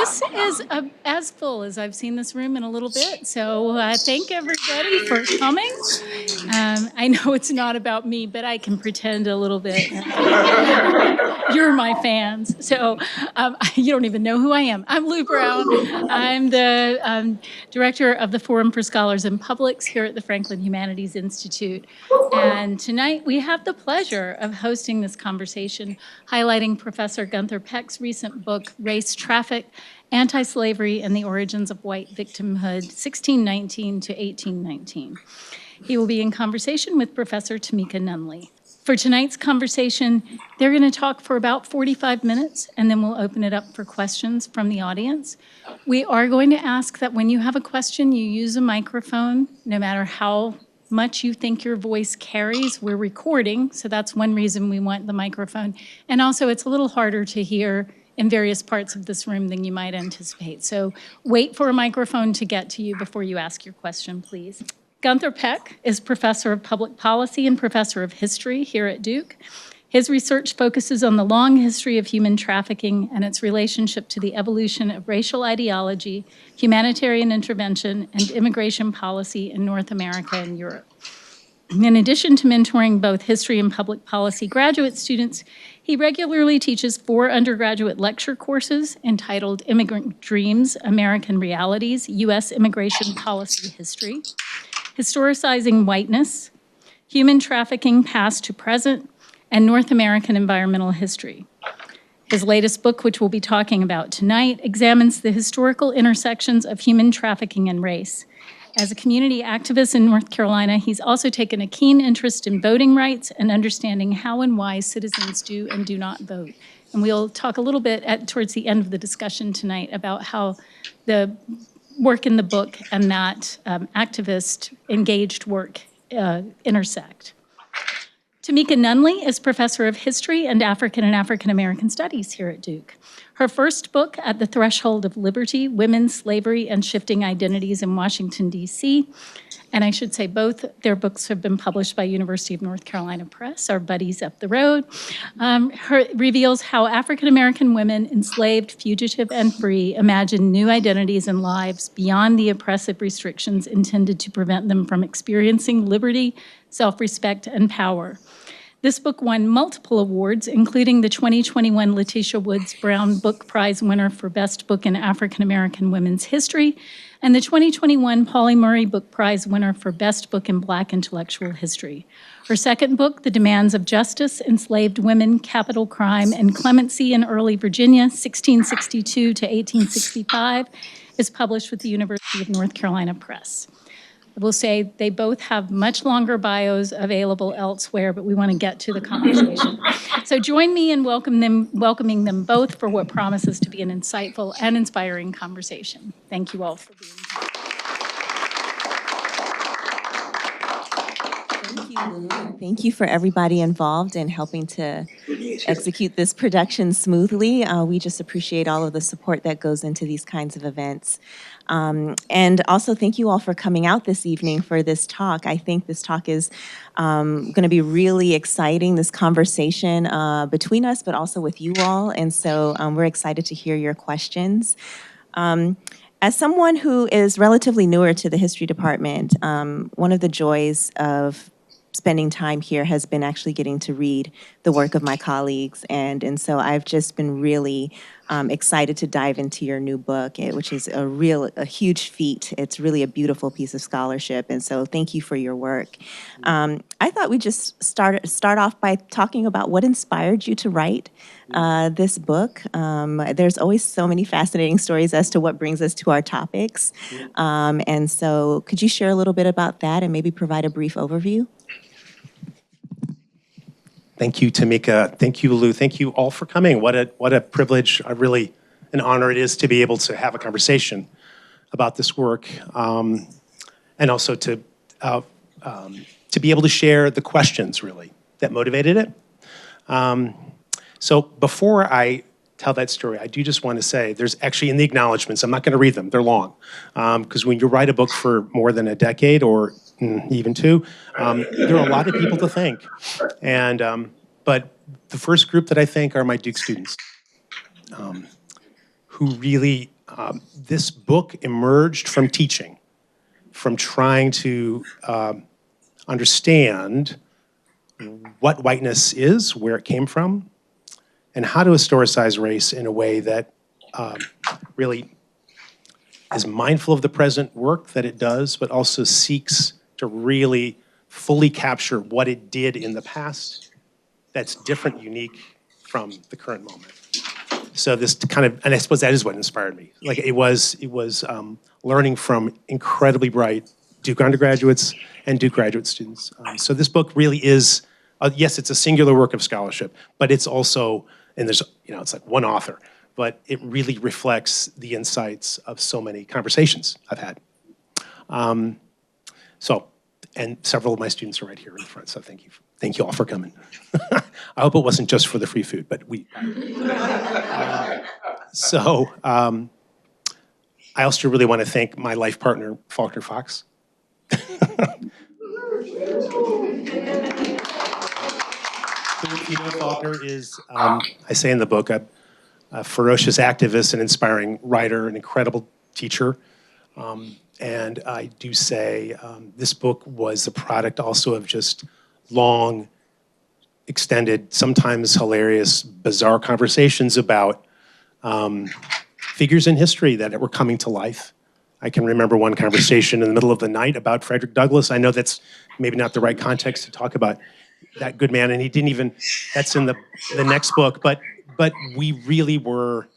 this is as full as I've seen this room in a little bit. So thank everybody for coming. I know it's not about me, but I can pretend a little bit. You're my fans. So you don't even know who I am. I'm Lou Brown. I'm the director of the Forum for Scholars and Publics here at the Franklin Humanities Institute. And tonight we have the pleasure of hosting this conversation highlighting Professor Gunther Peck's recent book, Race, Traffic, Antislavery, and the Origins of White Victimhood, 1619 to 1819. He will be in conversation with Professor Tamika Nunley. For tonight's conversation, they're going to talk for about 45 minutes, and then we'll open it up for questions from the audience. We are going to ask that when you have a question, you use a microphone, no matter how much you think your voice carries. We're recording, so that's one reason we want the microphone. And also, it's a little harder to hear in various parts of this room than you might anticipate. So wait for a microphone to get to you before you ask your question, please. Gunther Peck is professor of public policy and professor of history here at Duke. His research focuses on the long history of human trafficking and its relationship to the evolution of racial ideology, humanitarian intervention, and immigration policy in North America and Europe. In addition to mentoring both history and public policy graduate students, he regularly teaches 4 undergraduate lecture courses entitled Immigrant Dreams, American Realities, U.S. Immigration Policy History, Historicizing Whiteness, Human Trafficking Past to Present, and North American Environmental History. His latest book, which we'll be talking about tonight, examines the historical intersections of human trafficking and race. As a community activist in North Carolina, he's also taken a keen interest in voting rights and understanding how and why citizens do and do not vote. And we'll talk a little bit towards the end of the discussion tonight about how the work in the book and that activist engaged work intersect. Tamika Nunley is professor of history and African American studies here at Duke. Her first book, At the Threshold of Liberty, Women, Slavery, and Shifting Identities in Washington, D.C., and I should say both their books have been published by University of North Carolina Press, our buddies up the road, reveals how African American women, enslaved, fugitive, and free, imagine new identities and lives beyond the oppressive restrictions intended to prevent them from experiencing liberty, self-respect, and power. This book won multiple awards, including the 2021 Letitia Woods Brown Book Prize winner for Best Book in African American Women's History, and the 2021 Pauli Murray Book Prize winner for Best Book in Black Intellectual History. Her second book, The Demands of Justice, Enslaved Women, Capital Crime, and Clemency in Early Virginia, 1662 to 1865, is published with the University of North Carolina Press. I will say they both have much longer bios available elsewhere, but we want to get to the conversation. So join me in welcoming them both for what promises to be an insightful and inspiring conversation. Thank you all for being here. Thank you, Lou. Thank you for everybody involved in helping to execute this production smoothly. We just appreciate all of the support that goes into these kinds of events. And also thank you all for coming out this evening for this talk. I think this talk is going to be really exciting, this conversation between us, but also with you all. And so we're excited to hear your questions. As someone who is relatively newer to the history department, one of the joys of spending time here has been actually getting to read the work of my colleagues. And so I've just been really excited to dive into your new book, which is a huge feat. It's really a beautiful piece of scholarship. And so thank you for your work. I thought we'd just start off by talking about what inspired you to write this book. There's always so many fascinating stories as to what brings us to our topics. And so could you share a little bit about that and maybe provide a brief overview? Thank you, Tamika. Thank you, Lou. Thank you all for coming. What a privilege, really an honor it is to be able to have a conversation about this work, and also to be able to share the questions, really, that motivated it. So before I tell that story, I do just want to say there's actually in the acknowledgments, I'm not going to read them, they're long, because when you write a book for more than a decade or even 2, there are a lot of people to thank. And but the first group that I thank are my Duke students, who really, this book emerged from teaching, from trying to understand what whiteness is, where it came from, and how to historicize race in a way that really is mindful of the present work that it does, but also seeks to really fully capture what it did in the past that's different, unique from the current moment. So this kind of, and I suppose that is what inspired me. Like it was learning from incredibly bright Duke undergraduates and Duke graduate students. So this book really is, yes, it's a singular work of scholarship, but it's also, and there's, it's like one author, but it really reflects the insights of so many conversations I've had. And several of my students are right here in the front, so thank you. Thank you all for coming. I hope it wasn't just for the free food, but I also really want to thank my life partner, Faulkner Fox. Faulkner is, I say in the book, a ferocious activist, an inspiring writer, an incredible teacher. And I do say this book was the product also of just long, extended, sometimes hilarious, bizarre conversations about figures in history that were coming to life. I can remember one conversation in the middle of the night about Frederick Douglass. I know that's maybe not the right context to talk about that good man, and he didn't even, that's in the next book, but we really were,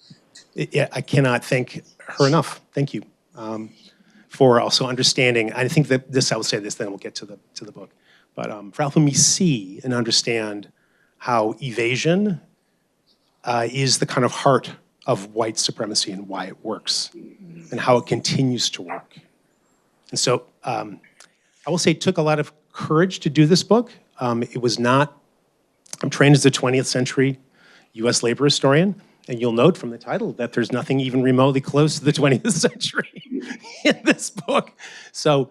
I cannot thank her enough. Thank you. For also understanding, I think that this, I will say this, then we'll get to the book, but for helping me see and understand how evasion is the kind of heart of white supremacy and why it works and how it continues to work. And so I will say it took a lot of courage to do this book. It was not, I'm trained as a 20th century US labor historian, and you'll note from the title that there's nothing even remotely close to the 20th century in this book. So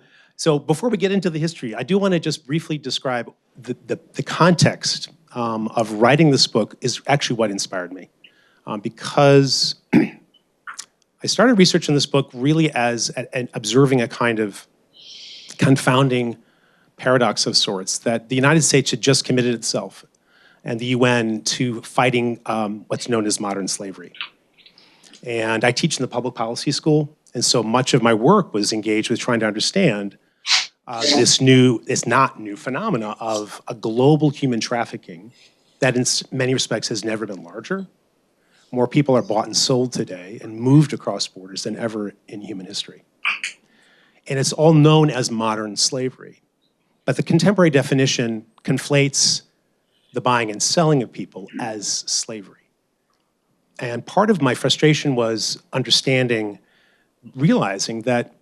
before we get into the history, I do want to just briefly describe the context of writing this book is actually what inspired me. Because I started researching this book really as observing a kind of confounding paradox of sorts, that the United States had just committed itself and the UN to fighting what's known as modern slavery. And I teach in the public policy school, and so much of my work was engaged with trying to understand this not new phenomena of a global human trafficking that in many respects has never been larger. More people are bought and sold today and moved across borders than ever in human history. And it's all known as modern slavery. But the contemporary definition conflates the buying and selling of people as slavery. And part of my frustration was realizing that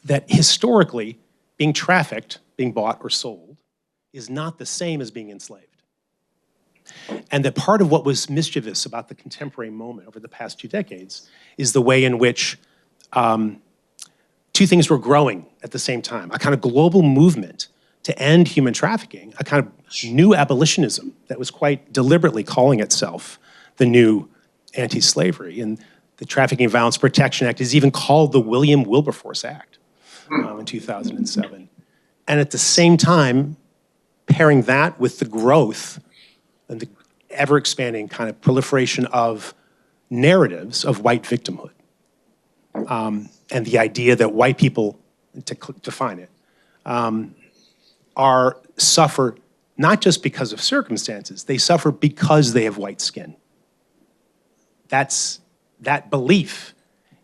that historically, being trafficked, being bought or sold, is not the same as being enslaved. And that part of what was mischievous about the contemporary moment over the past 2 decades is the way in which two things were growing at the same time. A kind of global movement to end human trafficking, a kind of new abolitionism that was quite deliberately calling itself the new anti-slavery. And the Trafficking and Violence Protection Act is even called the William Wilberforce Act in 2007. And at the same time, pairing that with the growth and the ever-expanding kind of proliferation of narratives of white victimhood. And the idea that white people, to define it, suffer not just because of circumstances, they suffer because they have white skin. That belief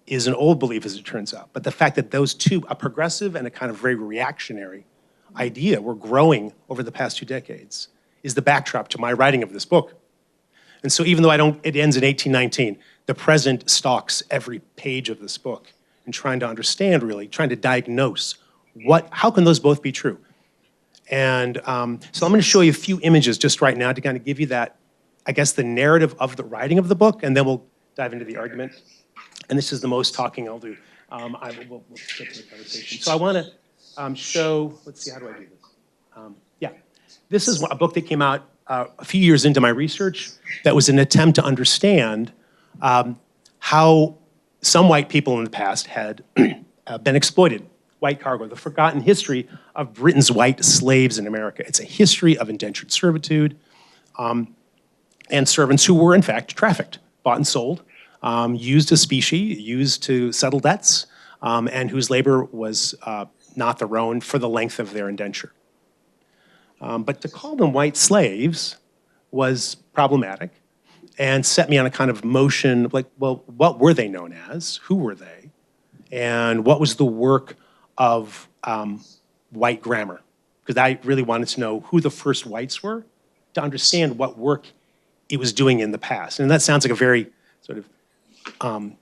is an old belief, as it turns out. But the fact that those two, a progressive and a kind of very reactionary idea, were growing over the past 2 decades, is the backdrop to my writing of this book. And so even though it ends in 1819, the present stalks every page of this book and trying to understand, really, trying to diagnose how can those both be true? And so I'm going to show you a few images just right now to kind of give you that, I guess, the narrative of the writing of the book, and then we'll dive into the argument. And this is the most talking I'll do. We'll get to the conversation. So I want to show, let's see, how do I do this? Yeah, this is a book that came out a few years into my research that was an attempt to understand how some white people in the past had been exploited. White cargo, the forgotten history of Britain's white slaves in America. It's a history of indentured servitude and servants who were in fact trafficked, bought and sold, used as specie, used to settle debts, and whose labor was not their own for the length of their indenture. But to call them white slaves was problematic and set me on a kind of motion of like, well, what were they known as? Who were they? And what was the work of white grammar? Because I really wanted to know who the first whites were to understand what work it was doing in the past. And that sounds like a very sort of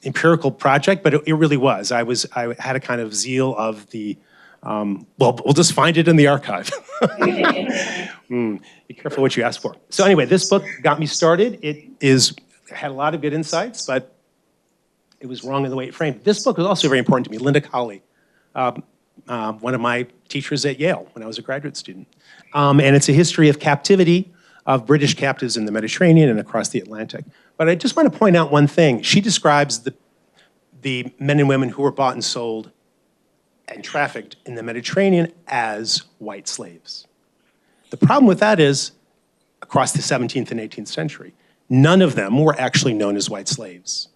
empirical project, but it really was. I had a kind of zeal of the, well, we'll just find it in the archive. Be careful what you ask for. So anyway, this book got me started. It had a lot of good insights, but it was wrong in the way it framed. This book was also very important to me. Linda Colley, one of my teachers at Yale when I was a graduate student. And it's a history of captivity of British captives in the Mediterranean and across the Atlantic. But I just want to point out one thing. She describes the men and women who were bought and sold and trafficked in the Mediterranean as white slaves. The problem with that is, across the 17th and 18th century, none of them were actually known as white slaves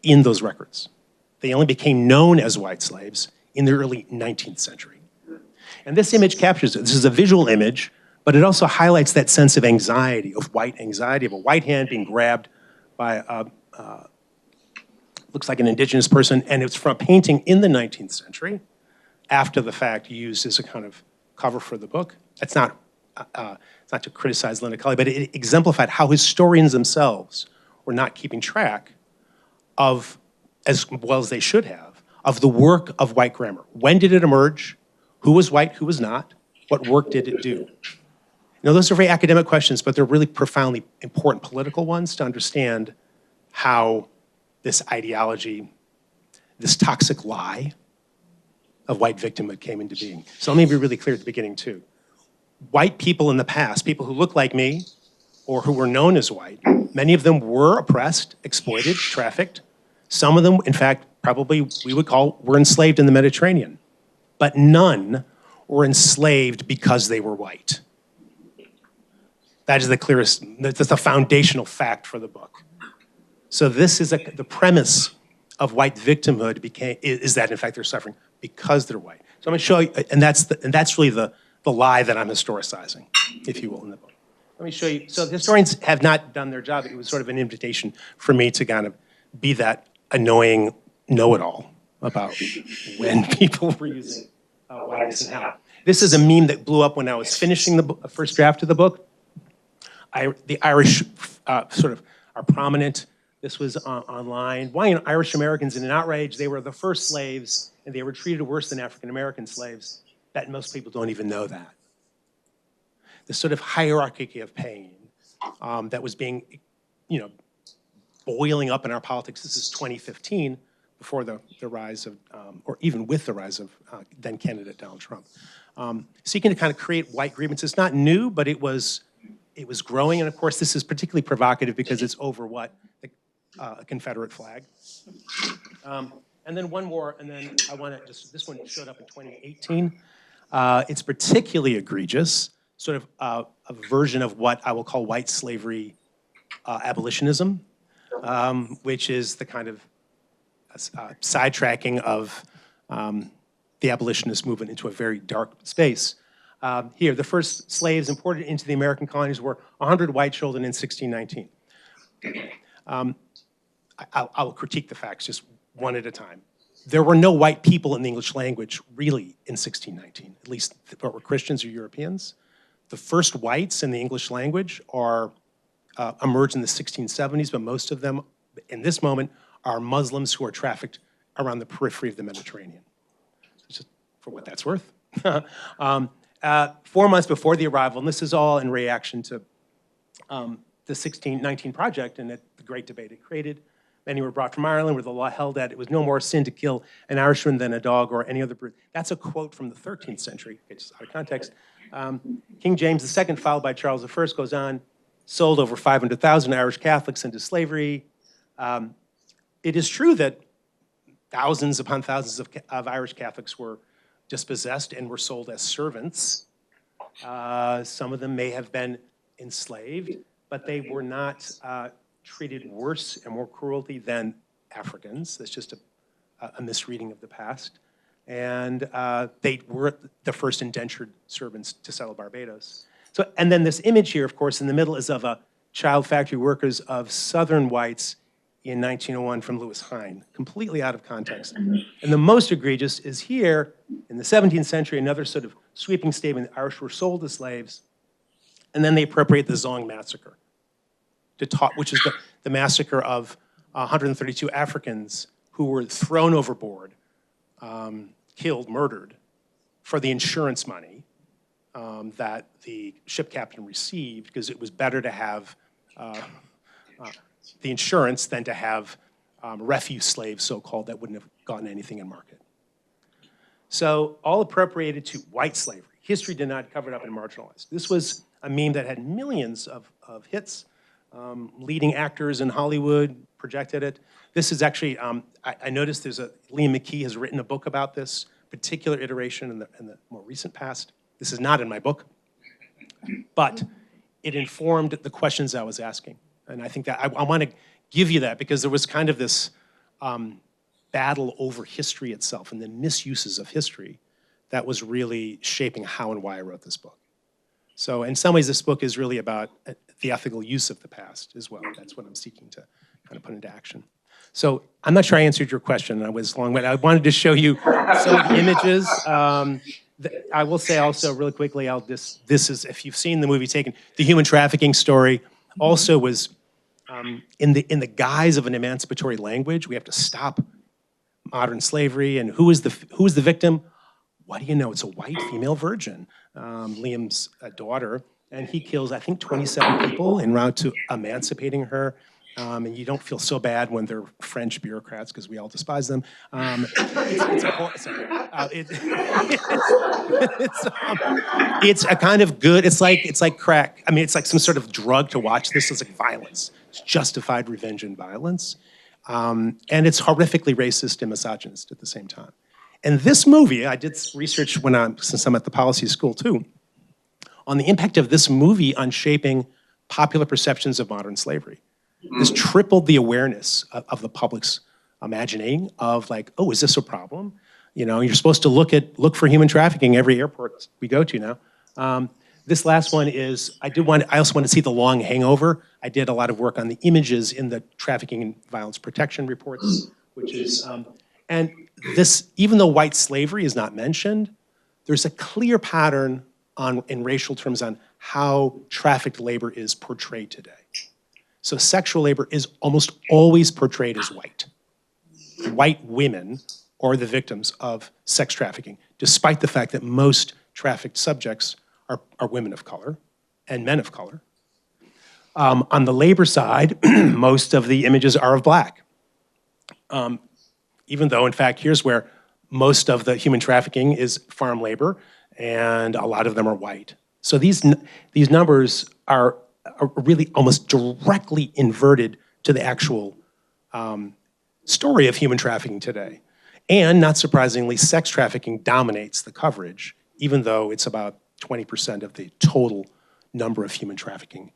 in those records. They only became known as white slaves in the early 19th century. And this image captures it. This is a visual image, but it also highlights that sense of anxiety, of white anxiety, of a white hand being grabbed by looks like an indigenous person, and it's from a painting in the 19th century, after the fact, used as a kind of cover for the book. It's not to criticize Linda Colley, but it exemplified how historians themselves were not keeping track of, as well as they should have, of the work of white grammar. When did it emerge? Who was white, who was not? What work did it do? Now, those are very academic questions, but they're really profoundly important political ones to understand how this ideology, this toxic lie of white victimhood came into being. So let me be really clear at the beginning, too. White people in the past, people who look like me or who were known as white, many of them were oppressed, exploited, trafficked. Some of them, in fact, probably we would call were enslaved in the Mediterranean. But none were enslaved because they were white. That is the clearest, that's the foundational fact for the book. So this is the premise of white victimhood is that in fact they're suffering because they're white. So I'm going to show you, and that's really the lie that I'm historicizing, if you will, in the book. Let me show you. So the historians have not done their job. It was sort of an invitation for me to kind of be that annoying know-it-all about when people were using whiteness and how. This is a meme that blew up when I was finishing the first draft of the book. The Irish sort of are prominent. This was online. Why Irish Americans in an outrage? They were the first slaves, and they were treated worse than African American slaves. That most people don't even know that. The sort of hierarchy of pain that was being, boiling up in our politics. This is 2015, before the rise of, or even with the rise of then candidate Donald Trump. Seeking to kind of create white grievances. Not new, but it was growing. And of course, this is particularly provocative because it's over what? A Confederate flag. And then one more, and then I want to just, this one showed up in 2018. It's particularly egregious, sort of a version of what I will call white slavery abolitionism, which is the kind of sidetracking of the abolitionist movement into a very dark space. Here, the first slaves imported into the American colonies were 100 white children in 1619. I'll critique the facts just one at a time. There were no white people in the English language really in 1619, at least that were Christians or Europeans. The first whites in the English language emerged in the 1670s, but most of them in this moment are Muslims who are trafficked around the periphery of the Mediterranean, just for what that's worth. 4 months before the arrival, and this is all in reaction to the 1619 project and the great debate it created. Many were brought from Ireland where the law held that it was no more sin to kill an Irishman than a dog or any other brute. That's a quote from the 13th century, it's out of context. King James II, followed by Charles I, goes on, sold over 500,000 Irish Catholics into slavery. It is true that thousands upon thousands of Irish Catholics were dispossessed and were sold as servants. Some of them may have been enslaved, but they were not treated worse and more cruelty than Africans. That's just a misreading of the past. And they were the first indentured servants to settle Barbados. So, and then this image here, of course, in the middle is of child factory workers of Southern whites in 1901 from Lewis Hine, completely out of context. And the most egregious is here, in the 17th century, another sort of sweeping statement, the Irish were sold as slaves, and then they appropriate the Zong massacre, which is the massacre of 132 Africans who were thrown overboard, killed, murdered, for the insurance money that the ship captain received, because it was better to have the insurance than to have refuse slaves, so-called, that wouldn't have gotten anything in market. So all appropriated to white slavery. History did not cover it up and marginalized. This was a meme that had millions of hits. Leading actors in Hollywood projected it. This is actually, I noticed Liam McKee has written a book about this particular iteration in the more recent past. This is not in my book, but it informed the questions I was asking. And I think that I want to give you that because there was kind of this battle over history itself and the misuses of history that was really shaping how and why I wrote this book. So in some ways, this book is really about the ethical use of the past as well. That's what I'm seeking to kind of put into action. So I'm not sure I answered your question. I was long-winded. I wanted to show you some of the images. I will say also really quickly, this is, if you've seen the movie Taken, the human trafficking story also was in the guise of an emancipatory language. We have to stop modern slavery. And who is the victim? What do you know? It's a white female virgin, Liam's daughter, and he kills, I think, 27 people en route to emancipating her. And you don't feel so bad when they're French bureaucrats because we all despise them. It's a kind of good. It's like crack. I mean, it's like some sort of drug to watch this. It's like violence. It's justified revenge and violence, and it's horrifically racist and misogynist at the same time. And this movie, I did research since I'm at the policy school too, on the impact of this movie on shaping popular perceptions of modern slavery. This tripled the awareness of the public's imagining of like, oh, is this a problem? You know, you're supposed to look for human trafficking every airport we go to now. This last one is, I also want to see The Long Hangover. I did a lot of work on the images in the trafficking and violence protection reports, which is, and this, even though white slavery is not mentioned, there's a clear pattern in racial terms on how trafficked labor is portrayed today. So sexual labor is almost always portrayed as white. White women are the victims of sex trafficking, despite the fact that most trafficked subjects are women of color and men of color. On the labor side, most of the images are of black. Even though, in fact, here's where most of the human trafficking is farm labor, and a lot of them are white. So these numbers are really almost directly inverted to the actual story of human trafficking today. And not surprisingly, sex trafficking dominates the coverage, even though it's about 20% of the total number of human trafficking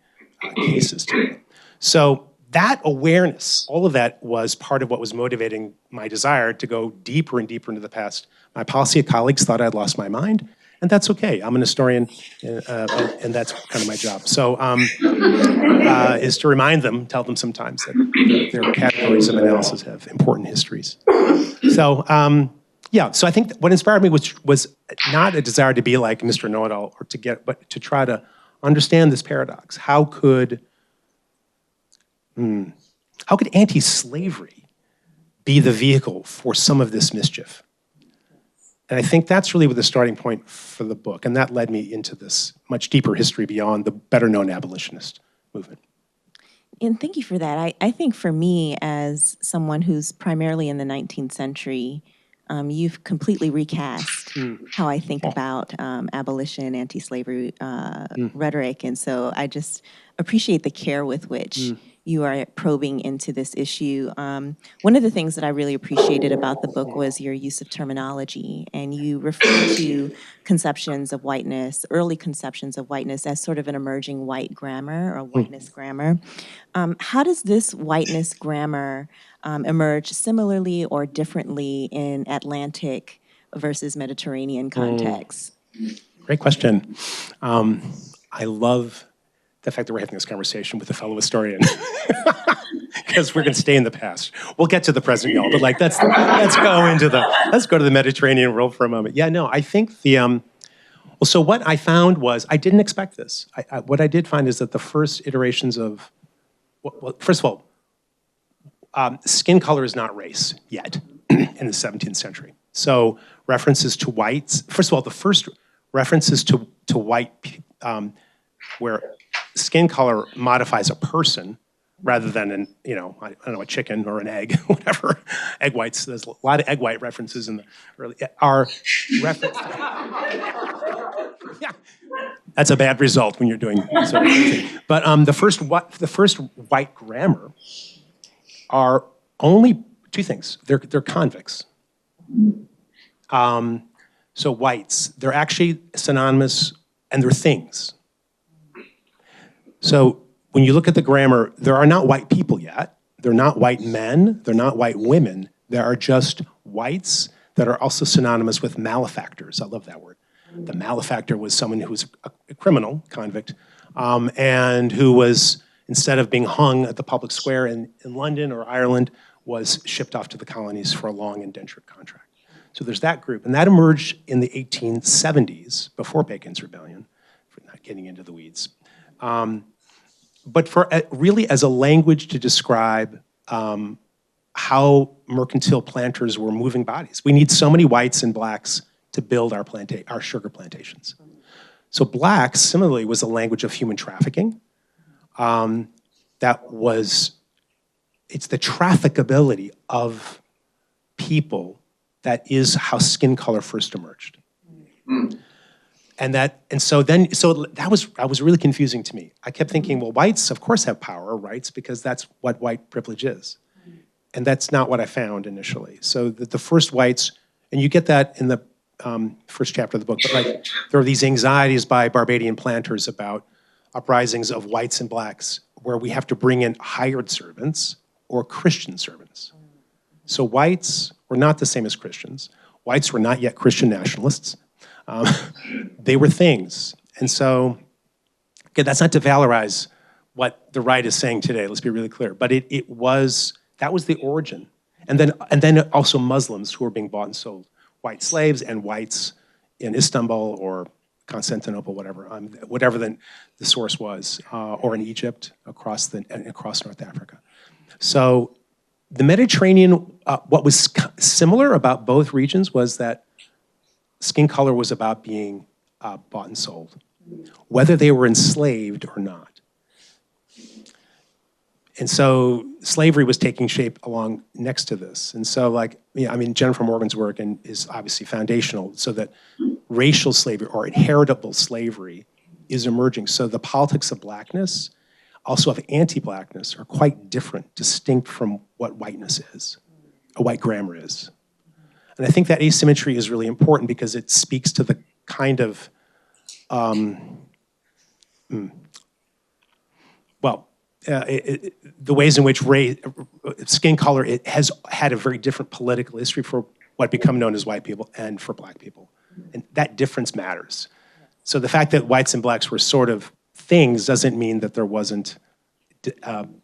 cases today. So that awareness, all of that was part of what was motivating my desire to go deeper and deeper into the past. My policy colleagues thought I'd lost my mind, and that's okay. I'm an historian, and that's kind of my job. So, is to remind them, tell them sometimes that their categories of analysis have important histories. So, yeah. So I think what inspired me was not a desire to be like Mr. Know-It-All but to try to understand this paradox. How could anti-slavery be the vehicle for some of this mischief? And I think that's really the starting point for the book, and that led me into this much deeper history beyond the better-known abolitionist movement. And thank you for that. I think for me, as someone who's primarily in the 19th century you've completely recast how I think about abolition, anti-slavery rhetoric. And so I just appreciate the care with which you are probing into this issue. One of the things that I really appreciated about the book was your use of terminology, and you refer to conceptions of whiteness, early conceptions of whiteness, as sort of an emerging white grammar or whiteness grammar. How does this whiteness grammar emerge similarly or differently in Atlantic versus Mediterranean contexts? Great question. I love the fact that we're having this conversation with a fellow historian, because we're going to stay in the past. We'll get to the present, y'all, but like let's go to the Mediterranean world for a moment. Yeah, no, I think so what I found was, I didn't expect this. What I did find is that the first iterations of, well, first of all, skin color is not race yet in the 17th century. So references to whites, first of all, the first references to white, where skin color modifies a person rather than I don't know, a chicken or an egg, whatever. Egg whites, there's a lot of egg white references in the early, are referenced. Yeah. That's a bad result when you're doing sort of thing. But the first white grammar are only two things. They're convicts. So whites, they're actually synonymous, and they're things. So when you look at the grammar, there are not white people yet. They're not white men. They're not white women. There are just whites that are also synonymous with malefactors. I love that word. The malefactor was someone who was a criminal, convict, and who was, instead of being hung at the public square in London or Ireland, was shipped off to the colonies for a long indentured contract. So there's that group, and that emerged in the 1870s, before Bacon's Rebellion, for not getting into the weeds. But for really as a language to describe how mercantile planters were moving bodies. We need so many whites and blacks to build our sugar plantations. So blacks, similarly, was a language of human trafficking. It's the trafficability of people that is how skin color first emerged. So that was really confusing to me. I kept thinking, well, whites of course have power or rights because that's what white privilege is. And that's not what I found initially. So the first whites, and you get that in the first chapter of the book, but like there are these anxieties by Barbadian planters about uprisings of whites and blacks where we have to bring in hired servants or Christian servants. So whites were not the same as Christians. Whites were not yet Christian nationalists. They were things. And so, okay, that's not to valorize what the right is saying today, let's be really clear, but that was the origin. And then also Muslims who were being bought and sold. White slaves and whites in Istanbul or Constantinople, whatever the source was, or in Egypt, across North Africa. So the Mediterranean, what was similar about both regions was that skin color was about being bought and sold, whether they were enslaved or not. And so slavery was taking shape along next to this. And so Jennifer Morgan's work is obviously foundational, so that racial slavery or inheritable slavery is emerging. So the politics of blackness, also of anti-blackness, are quite different, distinct from what whiteness is, a white grammar is. And I think that asymmetry is really important because it speaks to the kind of, the ways in which skin color, it has had a very different political history for what become known as white people and for black people. And that difference matters. So the fact that whites and blacks were sort of things doesn't mean that there wasn't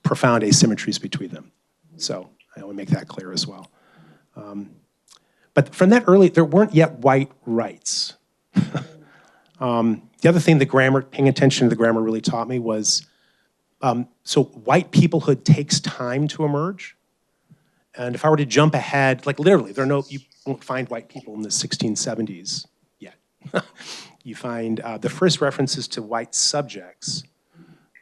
profound asymmetries between them. So I want to make that clear as well. But from that early, there weren't yet white rights. The other thing the grammar, paying attention to the grammar really taught me was, so white peoplehood takes time to emerge. And if I were to jump ahead, like literally, you won't find white people in the 1670s yet. You find the first references to white subjects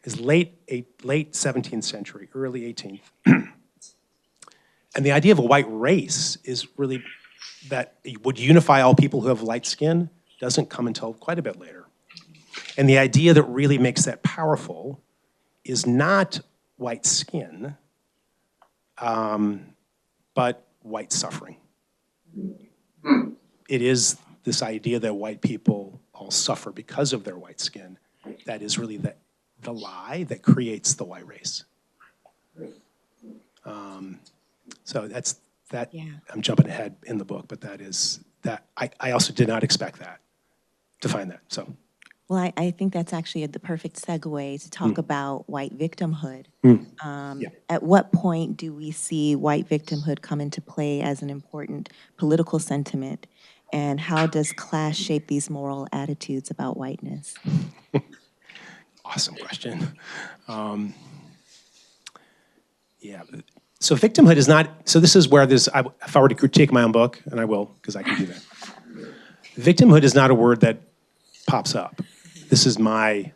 is late 17th century, early 18th. And the idea of a white race is really that would unify all people who have light skin doesn't come until quite a bit later. And the idea that really makes that powerful is not white skin, but white suffering. It is this idea that white people all suffer because of their white skin that is really the lie that creates the white race. So that's that. Yeah. I'm jumping ahead in the book, but that is that. I also did not expect that to find that. So. Well, I think that's actually the perfect segue to talk about white victimhood. Yeah. At what point do we see white victimhood come into play as an important political sentiment? And how does class shape these moral attitudes about whiteness? Awesome question. Yeah. So victimhood is not, so this is where this, if I were to critique my own book, and I will, because I can do that. Victimhood is not a word that pops up. This is my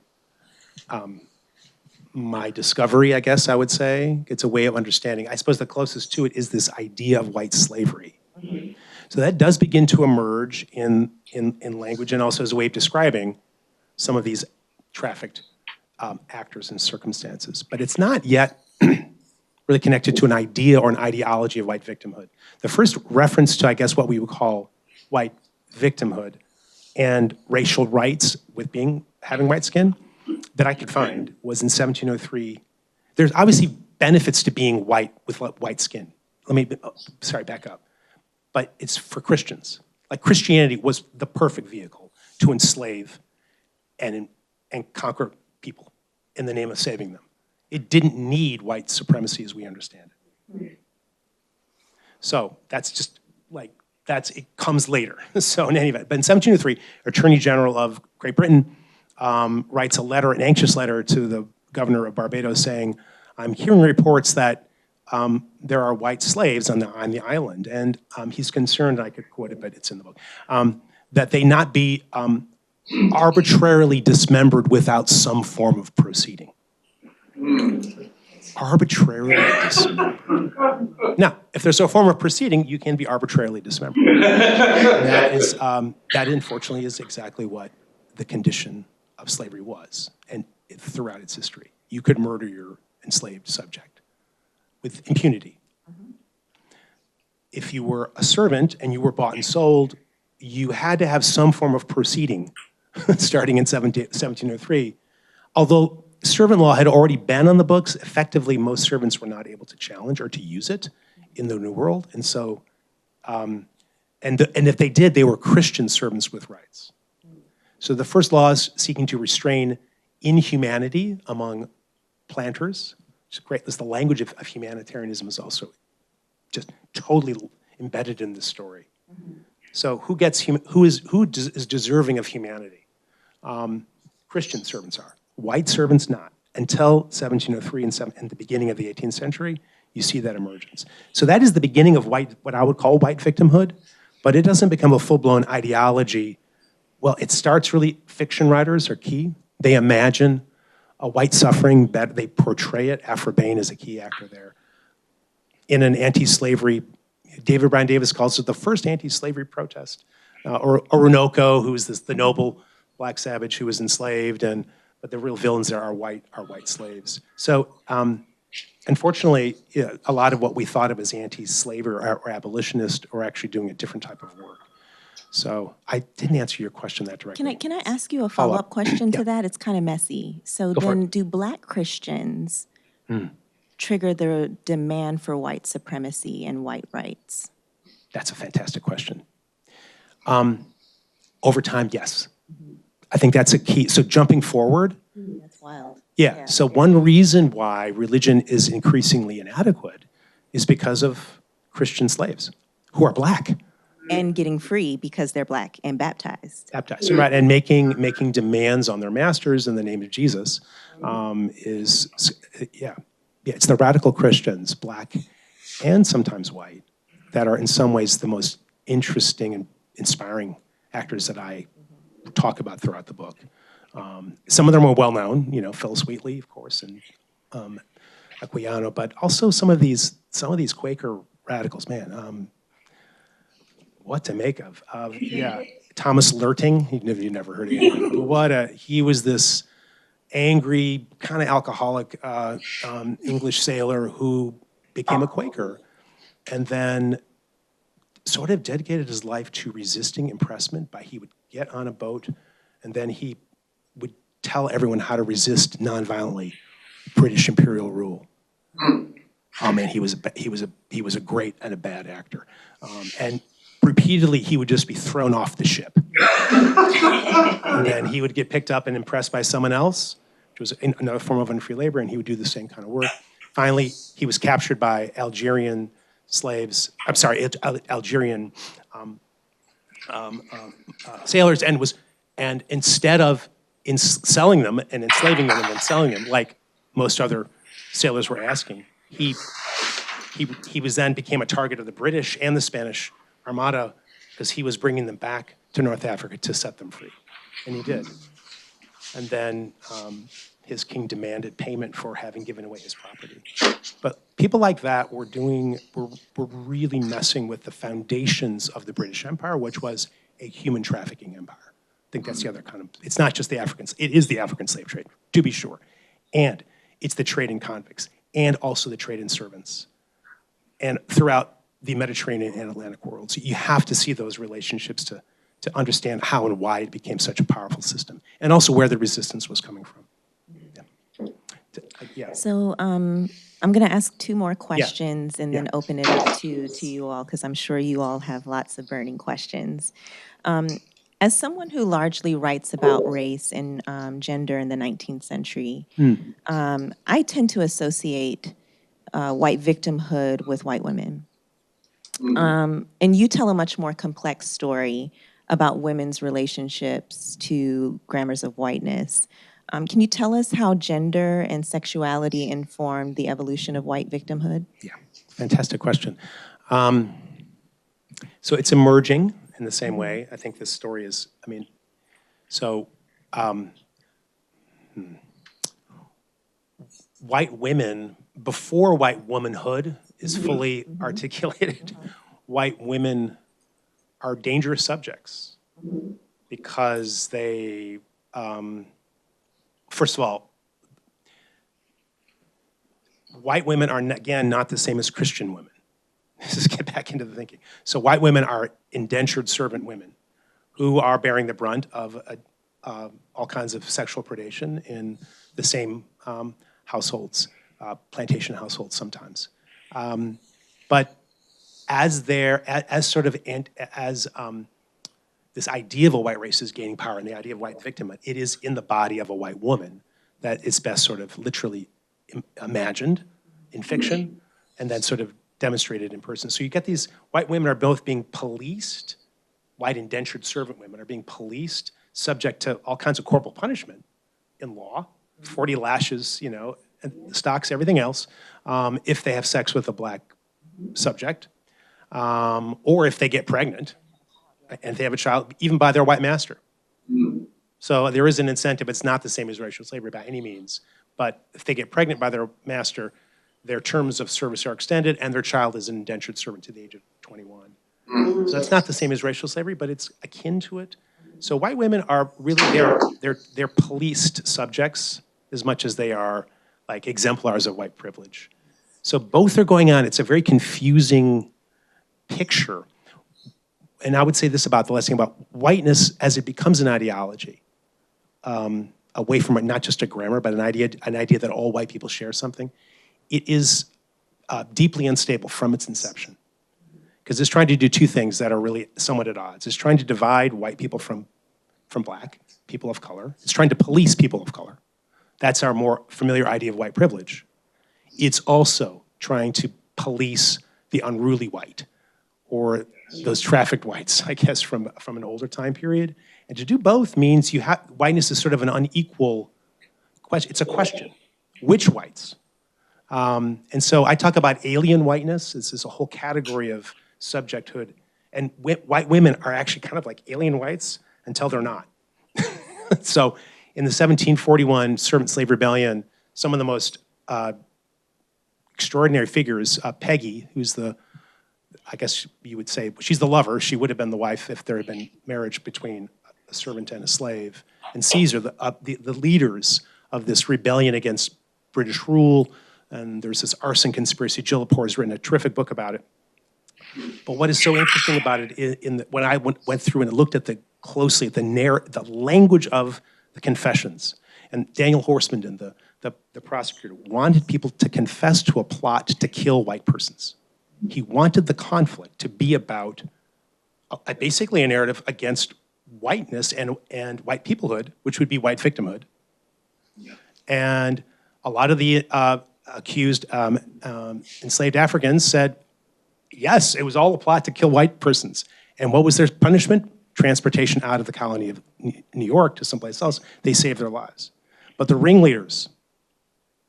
discovery, I guess I would say. It's a way of understanding. I suppose the closest to it is this idea of white slavery. So that does begin to emerge in language and also as a way of describing some of these trafficked actors and circumstances. But it's not yet really connected to an idea or an ideology of white victimhood. The first reference to, I guess, what we would call white victimhood and racial rights with having white skin that I could find was in 1703. There's obviously benefits to being white with white skin. Back up. But it's for Christians. Like Christianity was the perfect vehicle to enslave and conquer people in the name of saving them. It didn't need white supremacy as we understand it. So that's just like, it comes later. So in any event, but in 1703, Attorney General of Great Britain writes a letter, an anxious letter to the governor of Barbados saying, I'm hearing reports that there are white slaves on the island, and he's concerned, I could quote it, but it's in the book, that they not be arbitrarily dismembered without some form of proceeding. Arbitrarily dismembered. Now, if there's a form of proceeding, you can be arbitrarily dismembered. And that unfortunately is exactly what the condition of slavery was, and throughout its history. You could murder your enslaved subject with impunity. If you were a servant and you were bought and sold, you had to have some form of proceeding starting in 1703. Although servant law had already been on the books, effectively most servants were not able to challenge or to use it in the New World. And so, and if they did, they were Christian servants with rights. So the first laws seeking to restrain inhumanity among planters, which is great. The language of humanitarianism is also just totally embedded in this story. So who is deserving of humanity? Christian servants are. White servants not. Until 1703 and the beginning of the 18th century, you see that emergence. So that is the beginning of what I would call white victimhood, but it doesn't become a full-blown ideology. Well, it starts really, fiction writers are key. They imagine a white suffering, they portray it. Afra Bain is a key actor there. In an anti-slavery, David Bryan Davis calls it the first anti-slavery protest. Or Orinoco, who is the noble black savage who was enslaved, but the real villains there are white slaves. So unfortunately, a lot of what we thought of as anti-slavery or abolitionist are actually doing a different type of work. So I didn't answer your question that directly. Can I ask you a follow-up question to that? It's kind of messy. So then do Black Christians trigger the demand for white supremacy and white rights? That's a fantastic question. Over time, yes. I think that's a key. So jumping forward. That's wild. Yeah. So one reason why religion is increasingly inadequate is because of Christian slaves who are Black. And getting free because they're Black and baptized. Baptized, right, and making demands on their masters in the name of Jesus it's the radical Christians, Black and sometimes white, that are in some ways the most interesting and inspiring actors that I talk about throughout the book. Some of them are well known, Phyllis Wheatley, of course, and Aquilano, but also some of these Quaker radicals, man. what to make of. Yeah, Thomas Lurting, you never heard of him. He was this angry, kind of alcoholic English sailor who became a Quaker and then sort of dedicated his life to resisting impressment he would get on a boat and then he would tell everyone how to resist nonviolently British imperial rule. Oh man, he was a great and a bad actor. And repeatedly he would just be thrown off the ship. And then he would get picked up and impressed by someone else, which was another form of unfree labor, and he would do the same kind of work. Finally, he was captured by Algerian slaves, Algerian sailors, and instead of selling them and enslaving them and then selling them, like most other sailors were asking, he became a target of the British and the Spanish Armada because he was bringing them back to North Africa to set them free, and he did. And then his king demanded payment for having given away his property. But people like that were really messing with the foundations of the British Empire, which was a human trafficking empire. I think that's the other kind of, it's not just the Africans, it is the African slave trade, to be sure. And it's the trade in convicts, and also the trade in servants. And throughout the Mediterranean and Atlantic worlds, you have to see those relationships to understand how and why it became such a powerful system, and also where the resistance was coming from. Yeah. So I'm going to ask two more questions and then open it up to you all, because I'm sure you all have lots of burning questions. As someone who largely writes about race and gender in the 19th century, I tend to associate white victimhood with white women. And you tell a much more complex story about women's relationships to grammars of whiteness. Can you tell us how gender and sexuality informed the evolution of white victimhood? Yeah, fantastic question. So it's emerging in the same way. I think this story is, white women, before white womanhood is fully articulated, white women are dangerous subjects because they, first of all, white women are, again, not the same as Christian women. Let's just get back into the thinking. So white women are indentured servant women who are bearing the brunt of all kinds of sexual predation in the same households, plantation households sometimes. But as this idea of a white race is gaining power and the idea of white victimhood, it is in the body of a white woman that is best sort of literally imagined in fiction and then sort of demonstrated in person. So you get these white women are both being policed, white indentured servant women are being policed, subject to all kinds of corporal punishment in law, 40 lashes, stocks, everything else, if they have sex with a black subject, or if they get pregnant and they have a child, even by their white master. So there is an incentive. It's not the same as racial slavery by any means, but if they get pregnant by their master, their terms of service are extended and their child is an indentured servant to the age of 21. So that's not the same as racial slavery, but it's akin to it. So white women are really, they're policed subjects as much as they are like exemplars of white privilege. So both are going on. It's a very confusing picture. And I would say this about the last thing about whiteness as it becomes an ideology, away from it, not just a grammar, but an idea that all white people share something. It is deeply unstable from its inception. Because it's trying to do two things that are really somewhat at odds. It's trying to divide white people from black, people of color. It's trying to police people of color. That's our more familiar idea of white privilege. It's also trying to police the unruly white, or those trafficked whites, I guess, from an older time period. And to do both means whiteness is sort of an unequal question. It's a question. Which whites? And so I talk about alien whiteness. This is a whole category of subjecthood. And white women are actually kind of like alien whites until they're not. So in the 1741 Servant Slave Rebellion, some of the most extraordinary figures, Peggy, who's the I guess you would say, she's the lover. She would have been the wife if there had been marriage between a servant and a slave. And Caesar, the leaders of this rebellion against British rule, and there's this arson conspiracy. Jill Lepore has written a terrific book about it. But what is so interesting about it, when I went through and looked at closely at the language of the confessions, and Daniel Horstman, the prosecutor, wanted people to confess to a plot to kill white persons. He wanted the conflict to be about basically a narrative against whiteness and white peoplehood, which would be white victimhood. Yeah. And a lot of the accused enslaved Africans said, yes, it was all a plot to kill white persons. And what was their punishment? Transportation out of the colony of New York to someplace else. They saved their lives. But the ringleaders,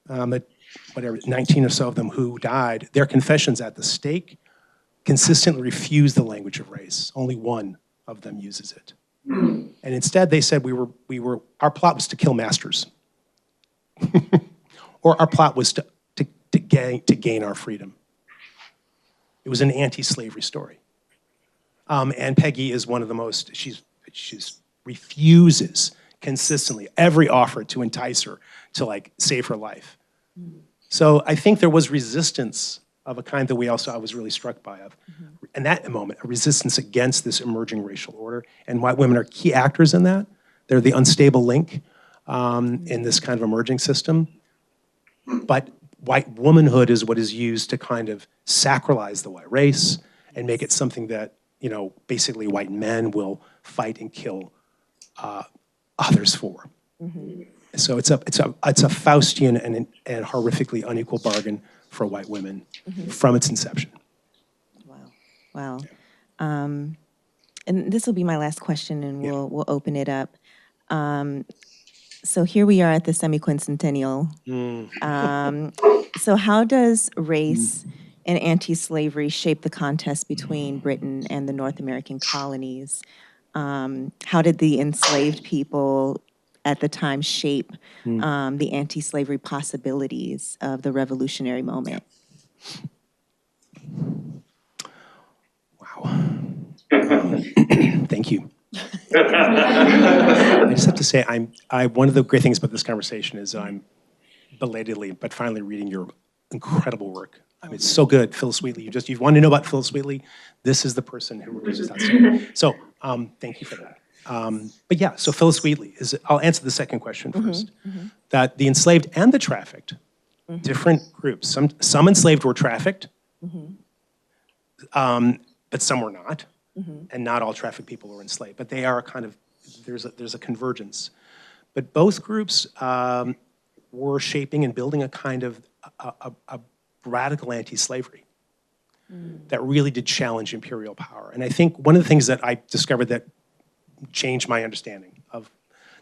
19 or so of them who died, their confessions at the stake consistently refused the language of race. Only one of them uses it. And instead they said our plot was to kill masters. Or our plot was to gain our freedom. It was an anti-slavery story. And Peggy is one of the most, she refuses consistently every offer to entice her to save her life. So I think there was resistance of a kind that I was really struck by in that moment, a resistance against this emerging racial order. And white women are key actors in that. They're the unstable link in this kind of emerging system. But white womanhood is what is used to kind of sacralize the white race and make it something that, basically white men will fight and kill others for. So it's a Faustian and horrifically unequal bargain for white women from its inception. Wow. And this will be my last question, and we'll open it up. So here we are at the semi-quincentennial. So how does race and anti-slavery shape the contest between Britain and the North American colonies? How did the enslaved people at the time shape the anti-slavery possibilities of the revolutionary moment? Wow. Thank you. I just have to say, one of the great things about this conversation is I'm belatedly, but finally reading your incredible work. I mean, it's so good, Phyllis Wheatley. You want to know about Phyllis Wheatley? This is the person who produces that story. So thank you for that. But yeah, so Phyllis Wheatley I'll answer the second question first. That the enslaved and the trafficked, different groups. Some enslaved were trafficked, but some were not. And not all trafficked people were enslaved. But they are there's a convergence. But both groups were shaping and building a kind of a radical anti-slavery that really did challenge imperial power. And I think one of the things that I discovered that changed my understanding of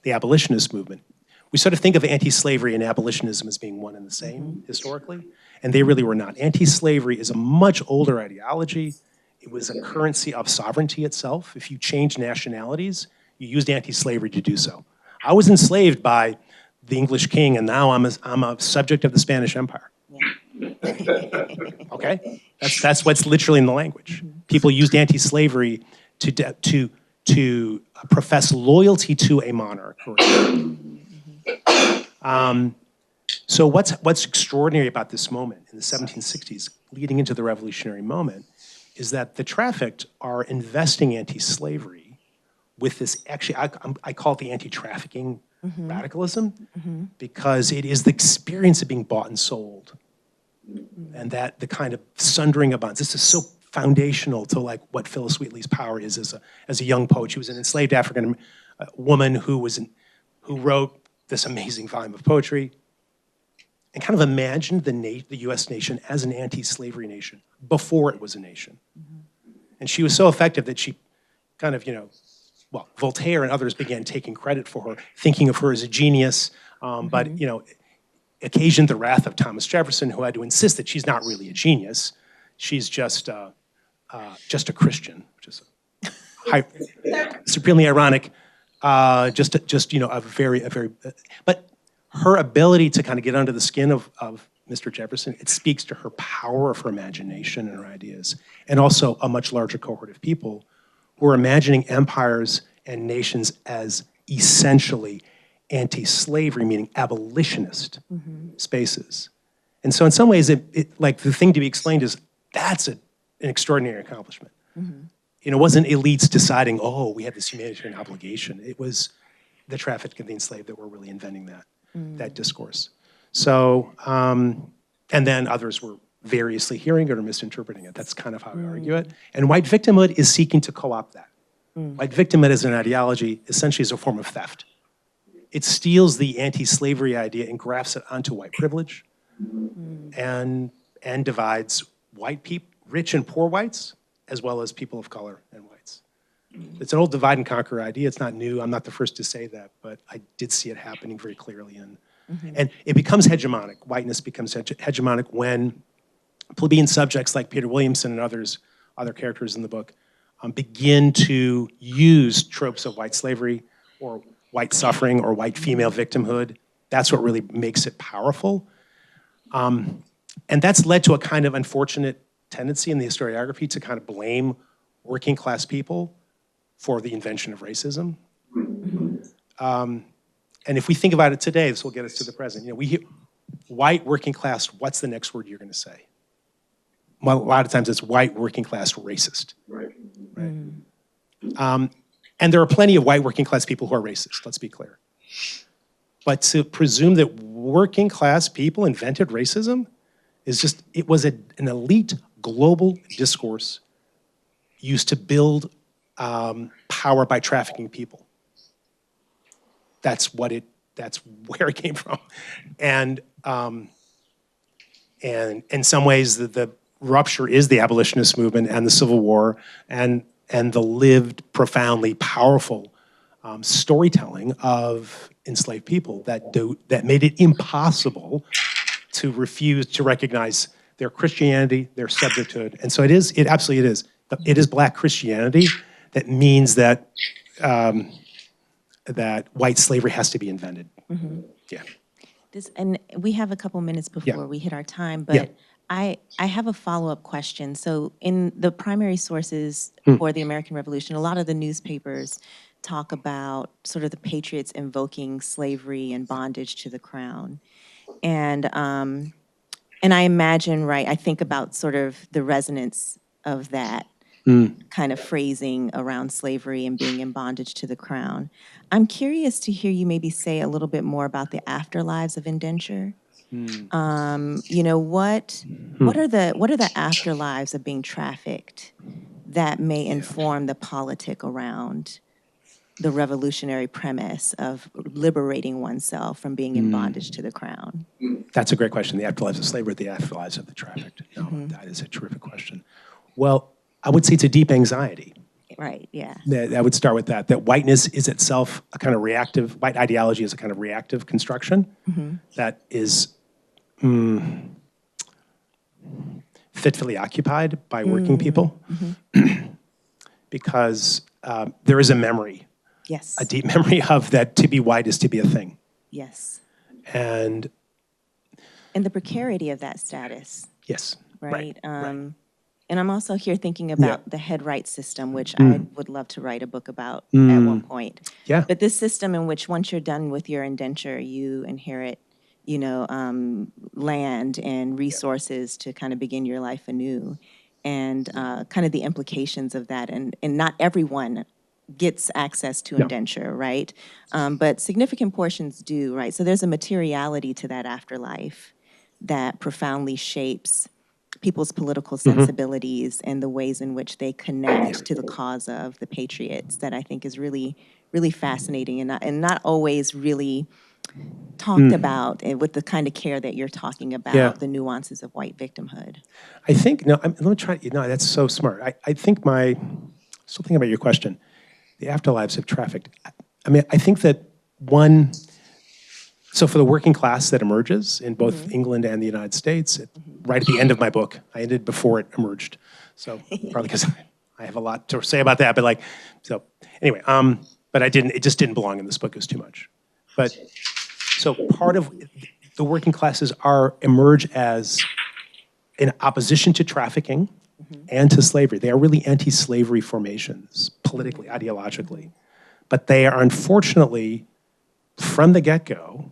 the abolitionist movement, we sort of think of anti-slavery and abolitionism as being one and the same historically, and they really were not. Anti-slavery is a much older ideology. It was a currency of sovereignty itself. If you changed nationalities, you used anti-slavery to do so. I was enslaved by the English king, and now I'm a subject of the Spanish Empire. Okay, that's what's literally in the language. People used anti-slavery to profess loyalty to a monarch. So what's extraordinary about this moment in the 1760s, leading into the revolutionary moment, is that the trafficked are investing anti-slavery with this. Actually, I call it the anti-trafficking radicalism, because it is the experience of being bought and sold. And that the kind of sundering of bonds. This is so foundational to what Phyllis Wheatley's power is as a young poet. She was an enslaved African woman who wrote this amazing volume of poetry and kind of imagined the U.S. nation as an anti-slavery nation before it was a nation. And she was so effective that she kind of, Voltaire and others began taking credit for her, thinking of her as a genius, but, occasioned the wrath of Thomas Jefferson, who had to insist that she's not really a genius. She's just a Christian, which is supremely ironic. A very, but her ability to kind of get under the skin of Mr. Jefferson, it speaks to her power of her imagination and her ideas, and also a much larger cohort of people who are imagining empires and nations as essentially anti-slavery, meaning abolitionist spaces. And so in some ways, like the thing to be explained is that's an extraordinary accomplishment. It wasn't elites deciding, oh, we have this humanitarian obligation. It was the trafficked and the enslaved that were really inventing that discourse. So, and then others were variously hearing it or misinterpreting it. That's kind of how I argue it. And white victimhood is seeking to co-opt that. White victimhood as an ideology essentially is a form of theft. It steals the anti-slavery idea and grafts it onto white privilege and divides white people, rich and poor whites, as well as people of color and whites. It's an old divide and conquer idea. It's not new. I'm not the first to say that, but I did see it happening very clearly. And it becomes hegemonic. Whiteness becomes hegemonic when plebeian subjects like Peter Williamson and other characters in the book begin to use tropes of white slavery or white suffering or white female victimhood. That's what really makes it powerful. And that's led to a kind of unfortunate tendency in the historiography to kind of blame working class people for the invention of racism. And if we think about it today, this will get us to the present. We hear white working class, what's the next word you're going to say? Well, a lot of times it's white working class racist. Right. And there are plenty of white working class people who are racist, let's be clear. But to presume that working class people invented racism is just, it was an elite global discourse used to build power by trafficking people. That's where it came from. And in some ways, the rupture is the abolitionist movement and the Civil War and the lived, profoundly powerful storytelling of enslaved people that made it impossible to refuse to recognize their Christianity, their subjecthood. And so it absolutely is. It is Black Christianity that means that that white slavery has to be invented. Yeah. And we have a couple minutes before we hit our time, but I have a follow-up question. So in the primary sources for the American Revolution, a lot of the newspapers talk about sort of the patriots invoking slavery and bondage to the crown. And I imagine, right, I think about sort of the resonance of that kind of phrasing around slavery and being in bondage to the crown. I'm curious to hear you maybe say a little bit more about the afterlives of indenture. What are the afterlives of being trafficked that may inform the politic around the revolutionary premise of liberating oneself from being in bondage to the crown? That's a great question. The afterlives of slavery, the afterlives of the trafficked. No, that is a terrific question. Well, I would say it's a deep anxiety. Right, yeah. I would start with that whiteness is itself a kind of reactive, white ideology is a kind of reactive construction that is fitfully occupied by working people because there is a memory, a deep memory of that to be white is to be a thing. Yes. And the precarity of that status. Yes. Right. And I'm also here thinking about the head right system, which I would love to write a book about at one point. Yeah. But this system in which once you're done with your indenture, you inherit, land and resources to kind of begin your life anew, and kind of the implications of that. And not everyone gets access to indenture, right? But significant portions do, right? So there's a materiality to that afterlife that profoundly shapes people's political sensibilities and the ways in which they connect to the cause of the patriots that I think is really, really fascinating and not always really talked about with the kind of care that you're talking about, the nuances of white victimhood. I think, let me try, that's so smart. I think still thinking about your question, the afterlives of trafficked. I mean, I think that so for the working class that emerges in both England and the United States, right at the end of my book, I ended before it emerged. So probably because I have a lot to say about that, but anyway, but it just didn't belong in this book, it was too much. But so part of the working classes emerge as in opposition to trafficking and to slavery. They are really anti-slavery formations, politically, ideologically. But they are, unfortunately, from the get-go,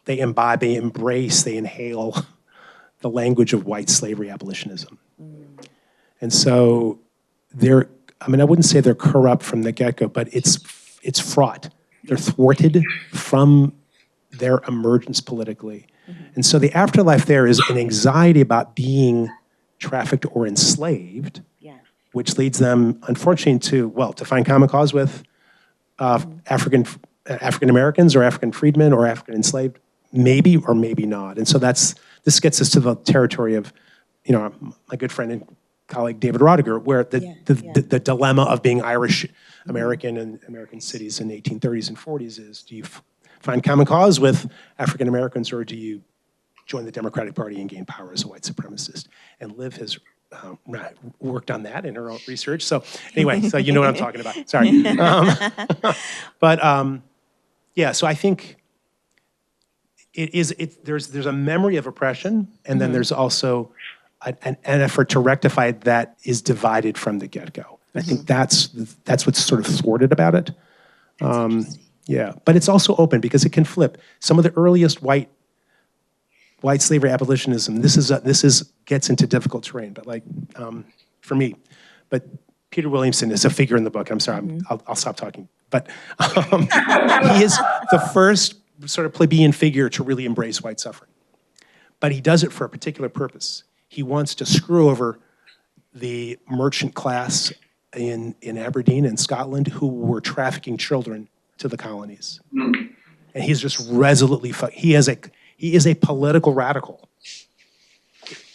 they imbibe, they embrace, they inhale the language of white slavery abolitionism. And so I wouldn't say they're corrupt from the get-go, but it's fraught. They're thwarted from their emergence politically. And so the afterlife there is an anxiety about being trafficked or enslaved, which leads them, unfortunately, to find common cause with African Americans or African freedmen or African enslaved, maybe or maybe not. And so this gets us to the territory of, my good friend and colleague David Rodiger, where the dilemma of being Irish American in American cities in the 1830s and 40s is: do you find common cause with African Americans, or do you join the Democratic Party and gain power as a white supremacist? And Liv has worked on that in her own research. So anyway, so you know what I'm talking about. Sorry. So I think there's a memory of oppression, and then there's also an effort to rectify that is divided from the get-go. I think that's what's sort of thwarted about it. But it's also open because it can flip. Some of the earliest white slavery abolitionism, gets into difficult terrain, but for me. But Peter Williamson is a figure in the book. I'm sorry, I'll stop talking. But he is the first sort of plebeian figure to really embrace white suffering. But he does it for a particular purpose. He wants to screw over the merchant class in Aberdeen and Scotland who were trafficking children to the colonies. And he's just resolutely, he is a political radical.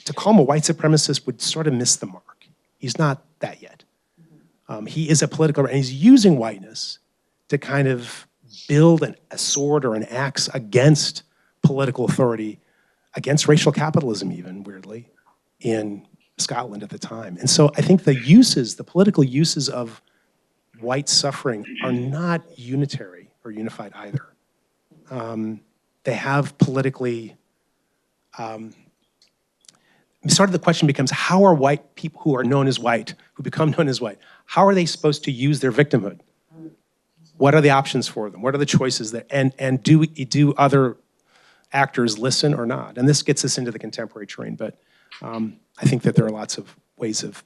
To call him a white supremacist would sort of miss the mark. He's not that yet. He is a political, and he's using whiteness to kind of build a sword or an axe against political authority, against racial capitalism even, weirdly, in Scotland at the time. And so I think the political uses of white suffering are not unitary or unified either. They have politically, sort of the question becomes, how are white people who are known as white, who become known as white, how are they supposed to use their victimhood? What are the options for them? What are the choices that, and do other actors listen or not? And this gets us into the contemporary terrain, but I think that there are lots of ways of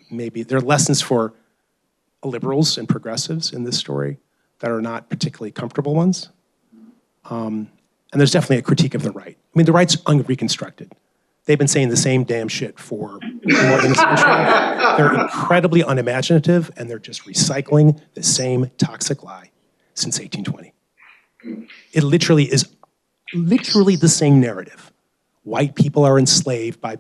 there are lessons for liberals and progressives in this story that are not particularly comfortable ones. And there's definitely a critique of the right. I mean, the right's unreconstructed. They've been saying the same damn shit for more than a century. They're incredibly unimaginative, and they're just recycling the same toxic lie since 1820. It literally is the same narrative. White people are enslaved by...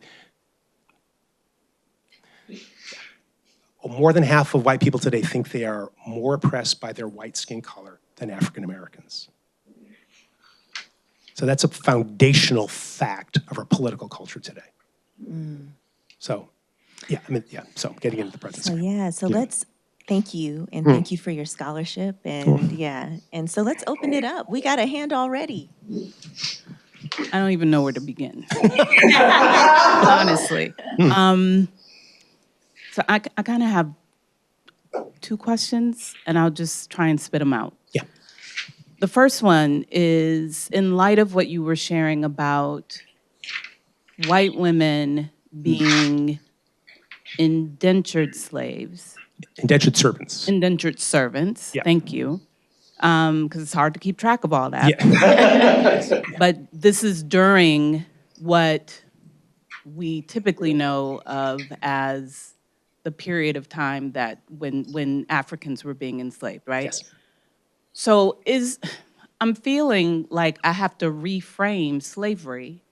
More than half of white people today think they are more oppressed by their white skin color than African Americans. So that's a foundational fact of our political culture today. So, so getting into the present. So let's, thank you, and thank you for your scholarship, and and so let's open it up. We got a hand already. I don't even know where to begin, honestly. So I kind of have two questions, and I'll just try and spit them out. Yeah. The first one is, in light of what you were sharing about white women being indentured slaves. Indentured servants. Indentured servants, Yeah. Thank you. Because it's hard to keep track of all that. Yeah. But this is during what we typically know of as the period of time that when Africans were being enslaved, right? Yes. So I'm feeling like I have to reframe slavery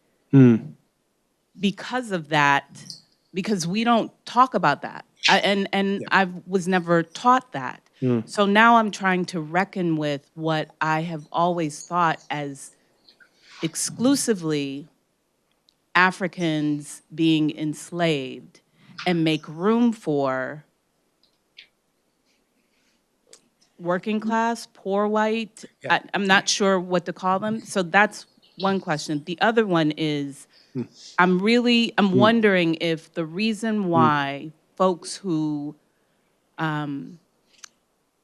because of that, because we don't talk about that. I was never taught that. So now I'm trying to reckon with what I have always thought as exclusively Africans being enslaved and make room for working class, poor white, I'm not sure what to call them. So that's one question. The other one is, I'm wondering if the reason why folks who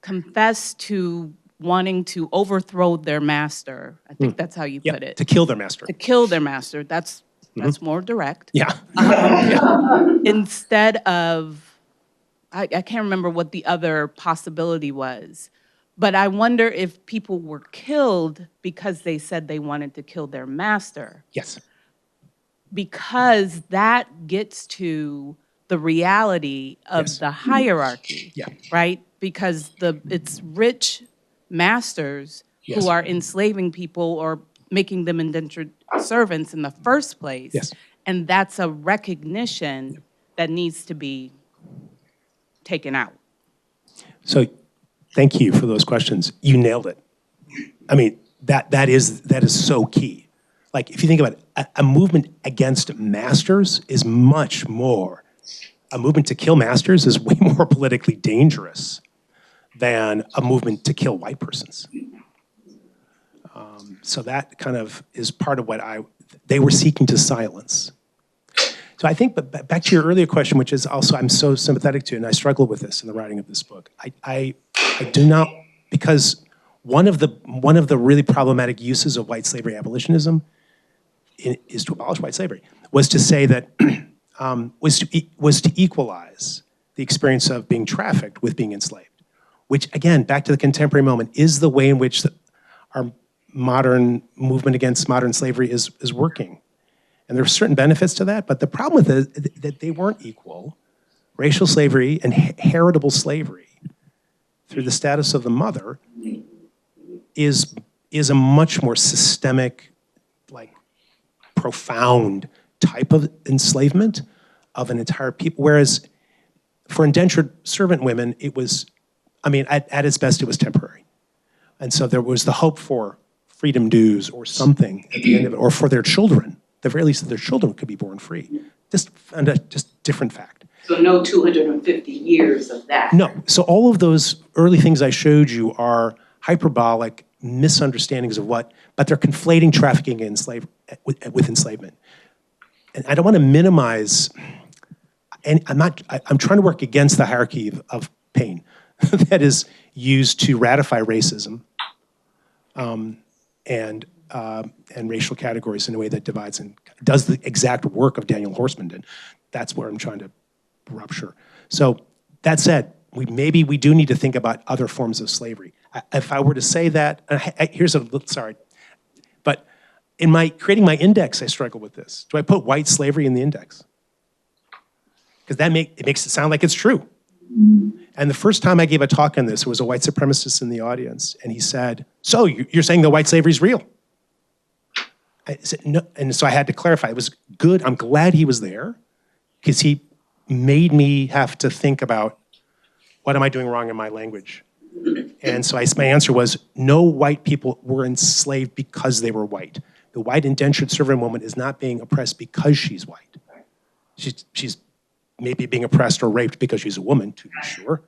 confess to wanting to overthrow their master, I think that's how you put it. To kill their master. To kill their master, that's more direct. Yeah. Instead of, I can't remember what the other possibility was, but I wonder if people were killed because they said they wanted to kill their master. Yes. Because that gets to the reality of Yes. the hierarchy, Yeah. right? Because it's rich masters Yes. who are enslaving people or making them indentured servants in the first place. Yes. And that's a recognition that needs to be taken out. So thank you for those questions. You nailed it. I mean, that is so key. Like, if you think about it, a movement against masters is much more, a movement to kill masters is way more politically dangerous than a movement to kill white persons. So that kind of is part of what they were seeking to silence. So I think, but back to your earlier question, which is also I'm so sympathetic to, and I struggle with this in the writing of this book. I do not, because one of the really problematic uses of white slavery abolitionism is to abolish white slavery, was to say that was to equalize the experience of being trafficked with being enslaved, which again, back to the contemporary moment, is the way in which our modern movement against modern slavery is working. And there are certain benefits to that, but the problem with it is that they weren't equal. Racial slavery and heritable slavery through the status of the mother is a much more systemic, like profound type of enslavement of an entire people. Whereas for indentured servant women, it was, I mean, at its best, it was temporary. And so there was the hope for freedom dues or something at the end of it, or for their children, the very least that their children could be born free. Just different fact. So no 250 years of that. No, so all of those early things I showed you are hyperbolic misunderstandings of what, but they're conflating trafficking and with enslavement. And I don't want to minimize, and I'm trying to work against the hierarchy of pain that is used to ratify racism and racial categories in a way that divides and does the exact work of Daniel Horstman did. That's where I'm trying to rupture. So that said, we do need to think about other forms of slavery. If I were to say that, sorry, but in creating my index, I struggle with this. Do I put white slavery in the index? Because it makes it sound like it's true. And the first time I gave a talk on this, there was a white supremacist in the audience, and he said, "So you're saying that white slavery is real?" I said, "No," and so I had to clarify. It was good. I'm glad he was there, because he made me have to think about, what am I doing wrong in my language? And so my answer was, no white people were enslaved because they were white. The white indentured servant woman is not being oppressed because she's white. She's maybe being oppressed or raped because she's a woman, to be sure.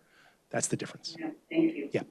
That's the difference. Yeah, thank you. Yeah.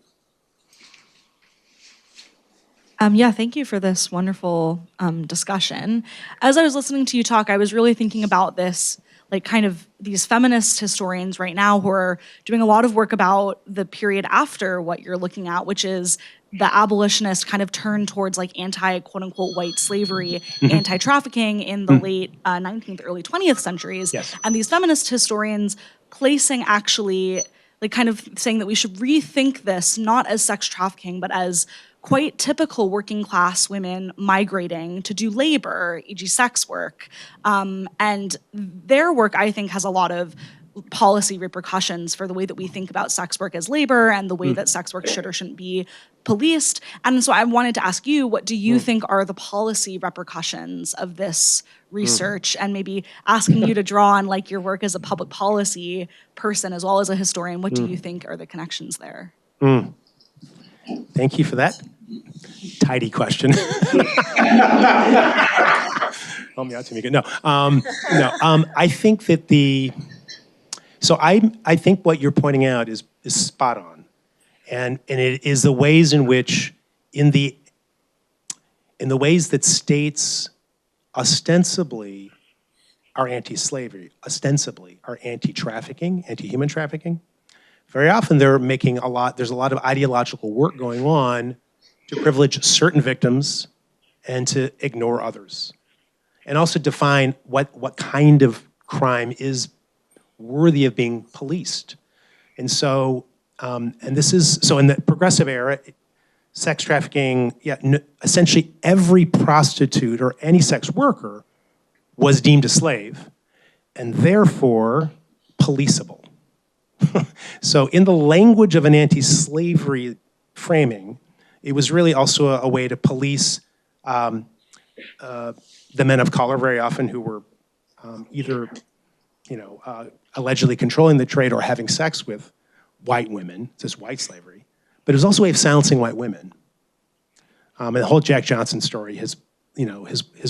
Thank you for this wonderful discussion. As I was listening to you talk, I was really thinking about this, like kind of these feminist historians right now who are doing a lot of work about the period after what you're looking at, which is the abolitionist kind of turn towards like quote unquote white slavery, anti-trafficking in the late 19th, early 20th centuries. Yes. And these feminist historians placing actually, like kind of saying that we should rethink this not as sex trafficking, but as quite typical working class women migrating to do labor, e.g. sex work. And their work, I think, has a lot of policy repercussions for the way that we think about sex work as labor and the way that sex work should or shouldn't be policed. And so I wanted to ask you, what do you think are the policy repercussions of this research? And maybe asking you to draw on like your work as a public policy person as well as a historian, what do you think are the connections there? Thank you for that tidy question. Help me out, Tamika. No, I think that I think what you're pointing out is spot on, and it is the ways in which in the in the ways that states ostensibly are anti-slavery, ostensibly are anti-trafficking, anti-human trafficking, very often there's a lot of ideological work going on to privilege certain victims and to ignore others. And also define what kind of crime is worthy of being policed. And so, so in the progressive era, sex trafficking, essentially every prostitute or any sex worker was deemed a slave and therefore policeable. So in the language of an anti-slavery framing, it was really also a way to police the men of color very often who were either allegedly controlling the trade or having sex with white women, this white slavery. But it was also a way of silencing white women. And the whole Jack Johnson story, his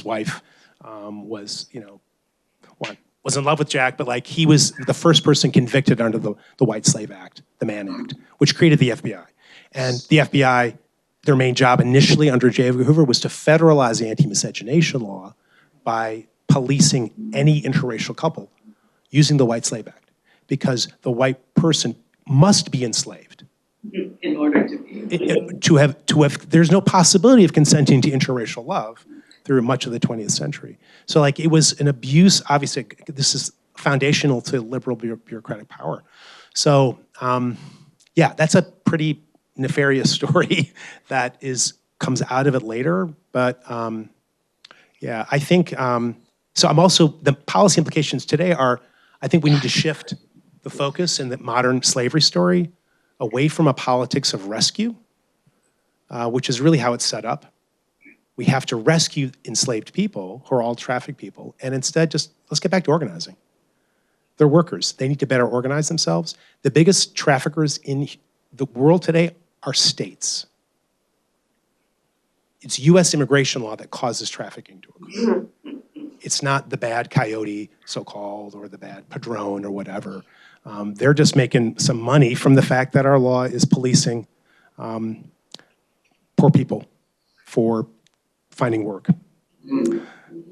wife was in love with Jack, but like he was the first person convicted under the White Slave Act, the Mann Act, which created the FBI. And the FBI, their main job initially under J. Edgar Hoover was to federalize the anti-miscegenation law by policing any interracial couple using the White Slave Act, because the white person must be enslaved. In order to be. To have, there's no possibility of consenting to interracial love through much of the 20th century. So like it was an abuse, obviously this is foundational to liberal bureaucratic power. So that's a pretty nefarious story that comes out of it later. But I think, so I'm also, the policy implications today are, I think we need to shift the focus in the modern slavery story away from a politics of rescue, which is really how it's set up. We have to rescue enslaved people who are all trafficked people, and instead let's get back to organizing. They're workers. They need to better organize themselves. The biggest traffickers in the world today are states. It's US immigration law that causes trafficking to occur. It's not the bad coyote, so-called, or the bad padrone or whatever. They're just making some money from the fact that our law is policing poor people for finding work.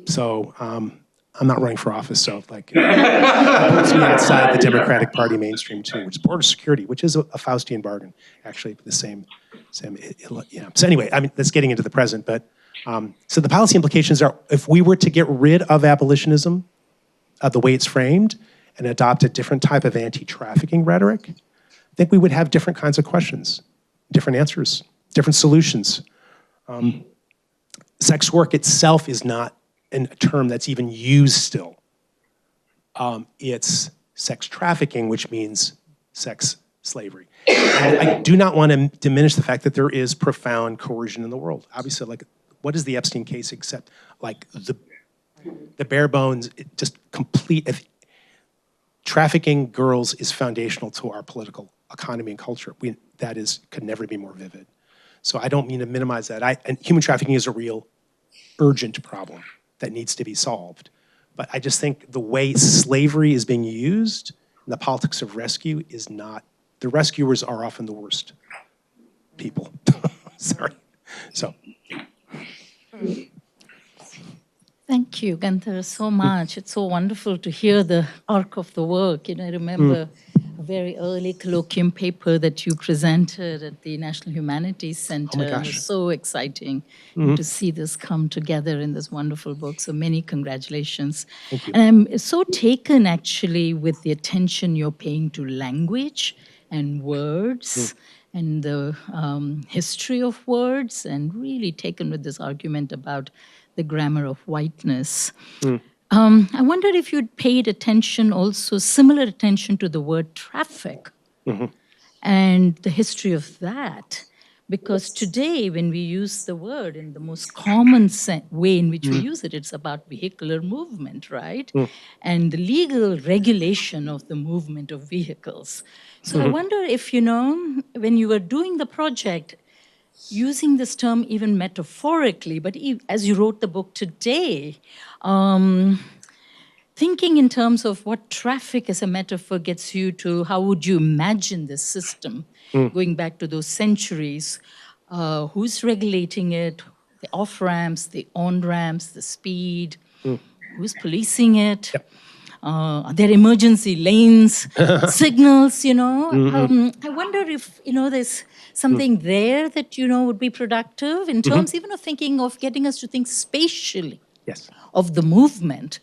So I'm not running for office, so like that puts me outside the Democratic Party mainstream too, which is border security, which is a Faustian bargain, actually the same. So anyway, I mean that's getting into the present, but so the policy implications are: if we were to get rid of abolitionism, the way it's framed, and adopt a different type of anti-trafficking rhetoric, I think we would have different kinds of questions, different answers, different solutions. Sex work itself is not a term that's even used still. It's sex trafficking, which means sex slavery. And I do not want to diminish the fact that there is profound coercion in the world. Obviously, like, what is the Epstein case except like the bare bones, just complete. Trafficking girls is foundational to our political economy and culture. Could never be more vivid. So I don't mean to minimize that. And human trafficking is a real urgent problem that needs to be solved. But I just think the way slavery is being used in the politics of rescue is not, the rescuers are often the worst people. Sorry. So. Thank you, Gunther, so much. It's so wonderful to hear the arc of the work. I remember a very early colloquium paper that you presented at the National Humanities Center. Oh my gosh. It was so exciting to see this come together in this wonderful book. So many congratulations. Thank you. And I'm so taken, actually, with the attention you're paying to language and words and the history of words, and really taken with this argument about the grammar of whiteness. I wonder if you'd paid attention also, similar attention to the word traffic and the history of that. Because today, when we use the word in the most common way in which we use it, it's about vehicular movement, right? And the legal regulation of the movement of vehicles. So I wonder if, when you were doing the project, using this term even metaphorically, but as you wrote the book today, thinking in terms of what traffic as a metaphor gets you to, how would you imagine this system going back to those centuries? Who's regulating it? the off-ramps, the on-ramps, the speed, who's policing it, their emergency lanes, signals, I wonder if, there's something there that, would be productive in terms even of thinking of getting us to think spatially Yes. of the movement,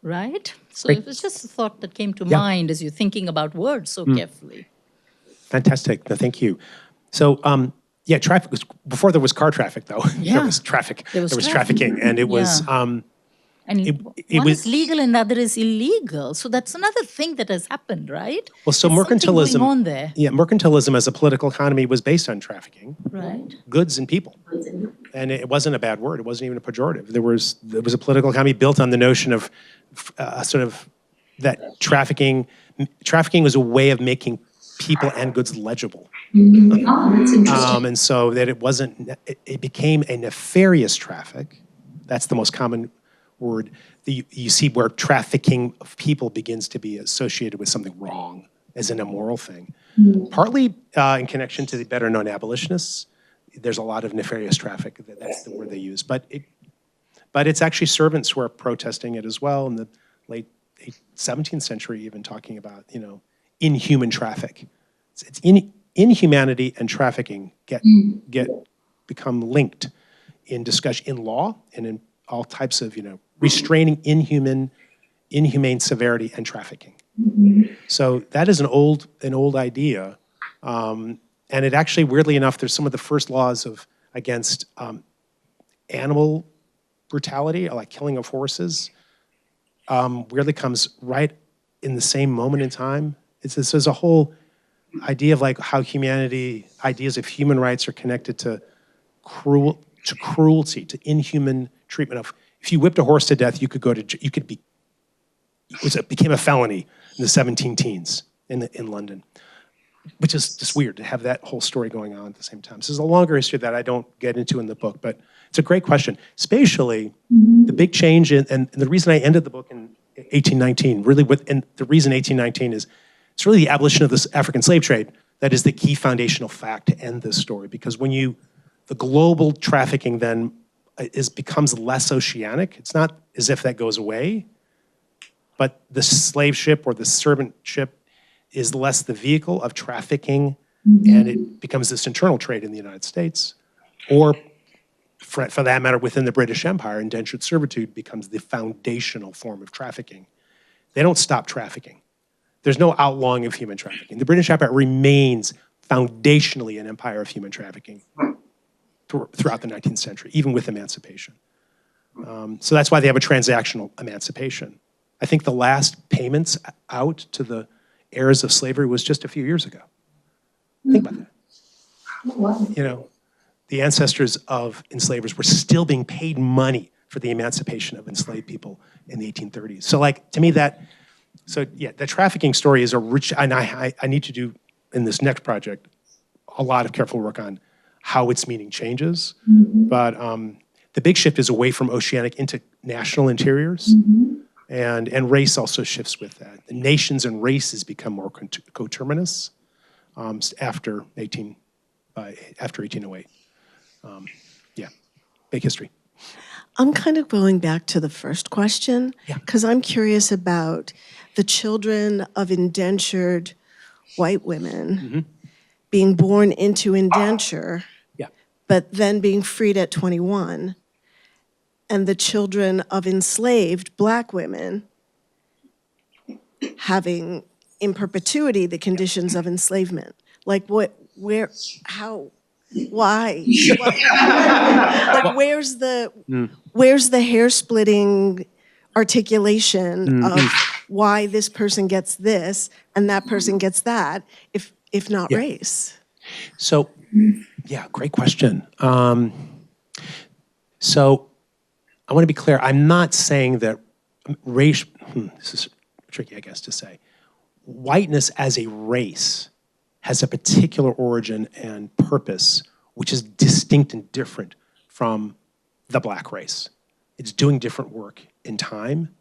right? So Great. it was just a thought that came to Yeah. mind as you're thinking about words so carefully. Fantastic. No, thank you. So, traffic was, before there was car traffic, though. Yeah. There was traffic. There was trafficking. And it was, And it one was- is legal and the other is illegal. So that's another thing that has happened, right? well, so There's something mercantilism. going on there, Yeah, mercantilism as a political economy was based on trafficking, right? goods and people. And it wasn't a bad word. It wasn't even a pejorative. There was a political economy built on the notion of sort of that trafficking was a way of making people and goods legible. Oh, that's interesting. And so that it became a nefarious traffic. That's the most common word. You see where trafficking of people begins to be associated with something wrong as an immoral thing. Partly in connection to the better known abolitionists, there's a lot of nefarious traffic. That's the word they use. But it's actually servants who are protesting it as well in the late 17th century, even talking about, inhuman traffic. It's inhumanity and trafficking become linked in discussion in law and in all types of, restraining inhumane severity and trafficking. So that is an old idea. And it actually, weirdly enough, there's some of the first laws against animal brutality, like killing of horses, weirdly comes right in the same moment in time. There's a whole idea of like how ideas of human rights are connected to cruelty, to inhuman treatment of. If you whipped a horse to death, it became a felony in the 17 teens in London, which is just weird to have that whole story going on at the same time. So there's a longer history that I don't get into in the book, but it's a great question. Spatially, the big change and the reason I ended the book in 1819, and the reason 1819 is it's really the abolition of this African slave trade that is the key foundational fact to end this story. Because when the global trafficking then becomes less oceanic, it's not as if that goes away, but the slave ship or the servant ship is less the vehicle of trafficking, and it becomes this internal trade in the United States. Or, for that matter, within the British Empire, indentured servitude becomes the foundational form of trafficking. They don't stop trafficking. There's no outlawing of human trafficking. The British Empire remains foundationally an empire of human trafficking throughout the 19th century, even with emancipation. So that's why they have a transactional emancipation. I think the last payments out to the heirs of slavery was just a few years ago. Think about that. Wow. The ancestors of enslavers were still being paid money for the emancipation of enslaved people in the 1830s. So to me the trafficking story is a rich, and I need to do in this next project a lot of careful work on how its meaning changes. But the big shift is away from oceanic into national interiors. And race also shifts with that. The nations and races become more coterminous after 1808. Big history. I'm kind of going back to the first question because I'm curious about the children of indentured white women being born into indenture, but then being freed at 21. And the children of enslaved Black women having in perpetuity the conditions of enslavement. Like why? Like where's the hair splitting articulation of why this person gets this and that person gets that, if not race? So, great question. So I want to be clear. I'm not saying that race, this is tricky, I guess, to say. Whiteness as a race has a particular origin and purpose which is distinct and different from the Black race. It's doing different work in time.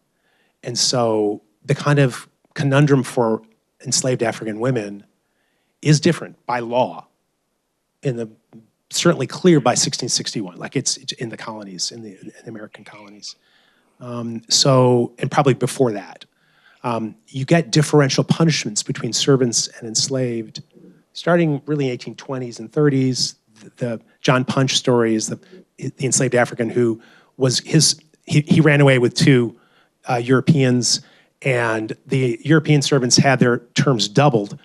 And so the kind of conundrum for enslaved African women is different by law in the certainly clear by 1661, like it's in the colonies, in the American colonies. And probably before that. You get differential punishments between servants and enslaved, starting really 1820s and 30s. The John Punch story is the enslaved African who was he ran away with two Europeans, and the European servants had their terms doubled,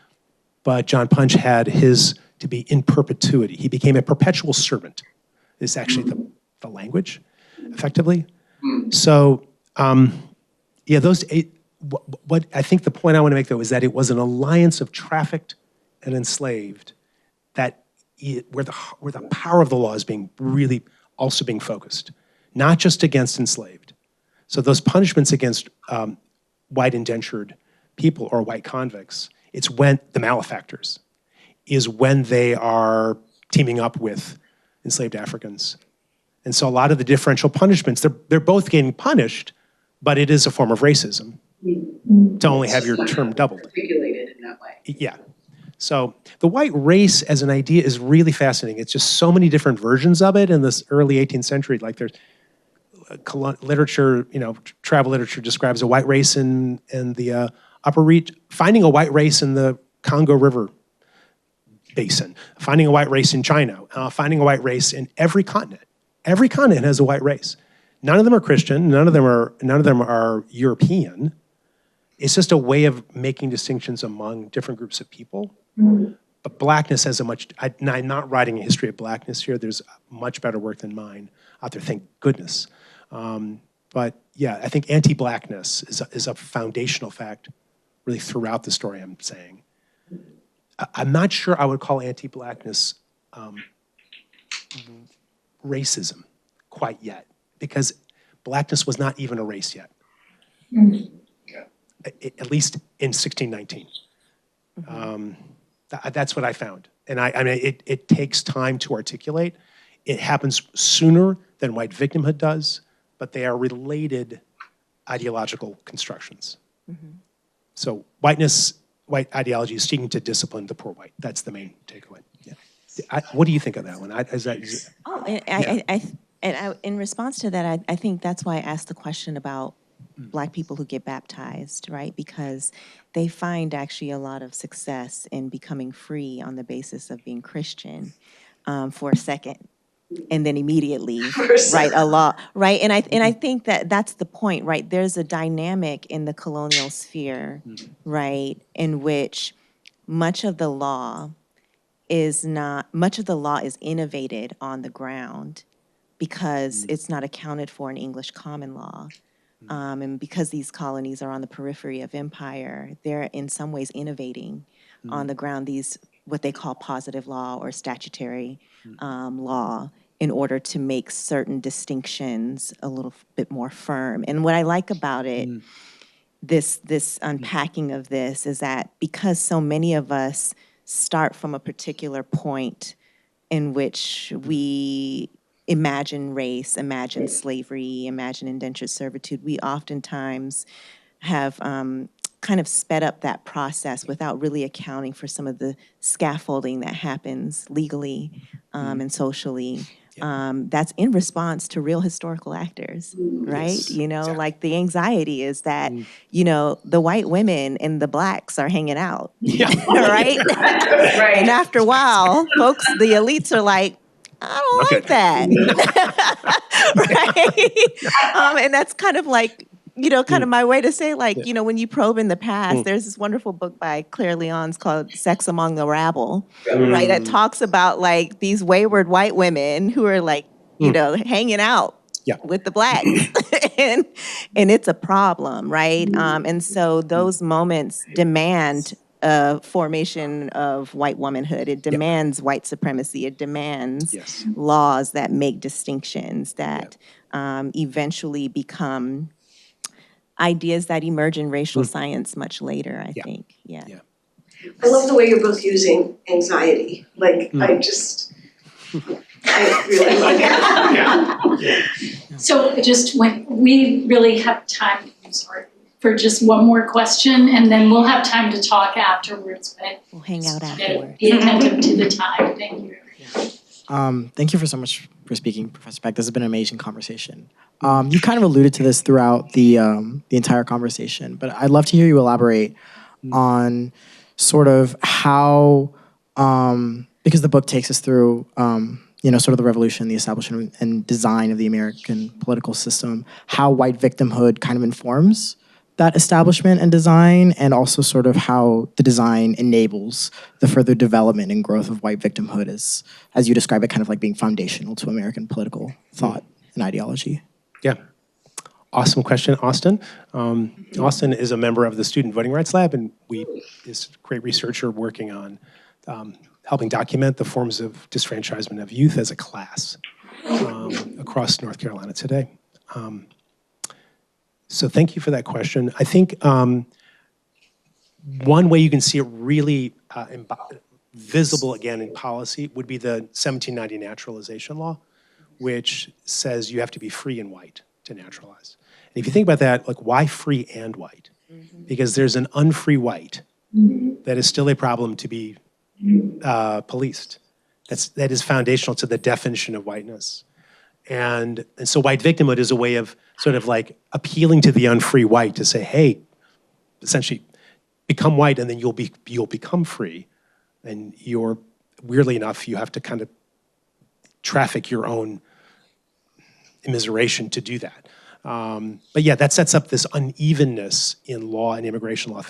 but John Punch had his to be in perpetuity. He became a perpetual servant, is actually the language, effectively. So, those eight, what I think the point I want to make, though, is that it was an alliance of trafficked and enslaved where the power of the law is being really also being focused, not just against enslaved. So those punishments against white indentured people or white convicts, it's when the malefactors, is when they are teaming up with enslaved Africans. And so a lot of the differential punishments, they're both getting punished, but it is a form of racism to only have your term doubled. Articulated in that way. Yeah. So the white race as an idea is really fascinating. It's just so many different versions of it in this early 18th century. Like there's literature, travel literature describes a white race in the upper reach, finding a white race in the Congo River basin, finding a white race in China, finding a white race in every continent. Every continent has a white race. None of them are Christian. None of them are European. It's just a way of making distinctions among different groups of people. Mm-hmm. But blackness has I'm not writing a history of blackness here. There's much better work than mine out there, thank goodness. But yeah, I think anti-blackness is a foundational fact really throughout the story I'm saying. I'm not sure I would call anti-blackness racism quite yet, because blackness was not even a race yet, at least in 1619. That's what I found. And I mean, it takes time to articulate. It happens sooner than white victimhood does, but they are related ideological constructions. So white ideology is seeking to discipline the poor white. That's the main takeaway. Yeah. What do you think of that one? In response to that, I think that's why I asked the question about Black people who get baptized, right? Because they find actually a lot of success in becoming free on the basis of being Christian for a second, and then immediately write a law, right? And I think that's the point, right? There's a dynamic in the colonial sphere, right, in which much of the law is innovated on the ground because it's not accounted for in English common law. And because these colonies are on the periphery of empire, they're in some ways innovating on the ground, these what they call positive law or statutory law, in order to make certain distinctions a little bit more firm. And what I like about it, this unpacking of this, is that because so many of us start from a particular point in which we imagine race, imagine slavery, imagine indentured servitude, we oftentimes have kind of sped up that process without really accounting for some of the scaffolding that happens legally and socially. That's in response to real historical actors, right? Yes, exactly. Like the anxiety is that, the white women and the Blacks are hanging out, right? Right. And after a while, folks, the elites are like, I don't like that, right? And that's kind of like, kind of my way to say, like, when you probe in the past, there's this wonderful book by Claire Lyons called Sex Among the Rabble, right? That talks about like these wayward white women who are like, hanging out with the Blacks. and it's a problem, right? And so those moments demand a formation of white womanhood. It demands white supremacy. It demands laws that make distinctions that eventually become ideas that emerge in racial science much later, I think. Yeah. I love the way you're both using anxiety. Like, I really like it. So just when we really have time, for just one more question, and then we'll have time to talk afterwards, but we'll hang out afterwards. be attentive to the time. Thank you. Thank you for so much for speaking, Professor Peck. This has been an amazing conversation. You kind of alluded to this throughout the entire conversation, but I'd love to hear you elaborate on sort of how, because the book takes us through, sort of the revolution, the establishment and design of the American political system, how white victimhood kind of informs that establishment and design, and also sort of how the design enables the further development and growth of white victimhood as you describe it, kind of like being foundational to American political thought and ideology. Yeah. Awesome question, Austin. Austin is a member of the Student Voting Rights Lab, and is a great researcher working on helping document the forms of disfranchisement of youth as a class across North Carolina today. So thank you for that question. I think one way you can see it really visible again in policy would be the 1790 naturalization law, which says you have to be free and white to naturalize. And if you think about that, like, why free and white? Because there's an unfree white that is still a problem to be policed. That is foundational to the definition of whiteness. And so white victimhood is a way of sort of like appealing to the unfree white to say, hey, essentially become white and then you'll become free. And weirdly enough, you have to kind of traffic your own immiseration to do that. But yeah, that sets up this unevenness in law and immigration law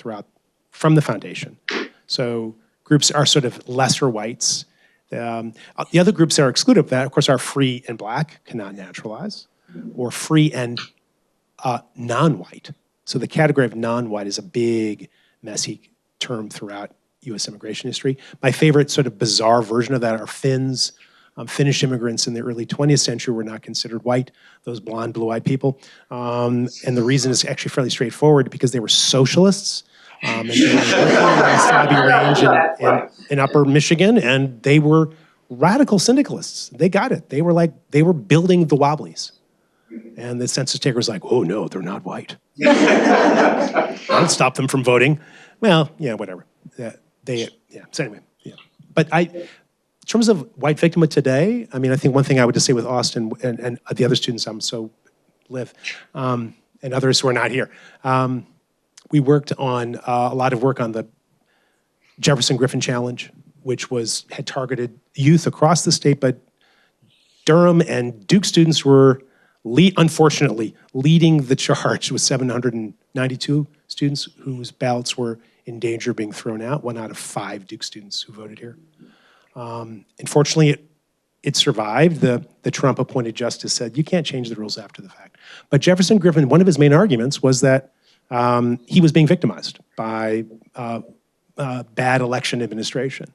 from the foundation. So groups are sort of lesser whites. The other groups that are excluded of that, of course, are free and black, cannot naturalize, or free and non-white. So the category of non-white is a big, messy term throughout U.S. immigration history. My favorite sort of bizarre version of that are Finns. Finnish immigrants in the early 20th century were not considered white, those blonde, blue-eyed people. And the reason is actually fairly straightforward, because they were socialists. And they were working in the Sabi Range in upper Michigan, and they were radical syndicalists. They got it. They were building the Wobblies. And the census taker was like, oh no, they're not white. Don't stop them from voting. Well, yeah, whatever. So anyway, yeah. But in terms of white victimhood today, I mean, I think one thing I would just say with Austin and the other students live, and others who are not here, we worked on a lot of work on the Jefferson Griffin Challenge, which had targeted youth across the state, but Durham and Duke students were, unfortunately, leading the charge with 792 students whose ballots were in danger of being thrown out, 1 out of 5 Duke students who voted here. Unfortunately, it survived. The Trump-appointed justice said, you can't change the rules after the fact. But Jefferson Griffin, one of his main arguments was that he was being victimized by bad election administration.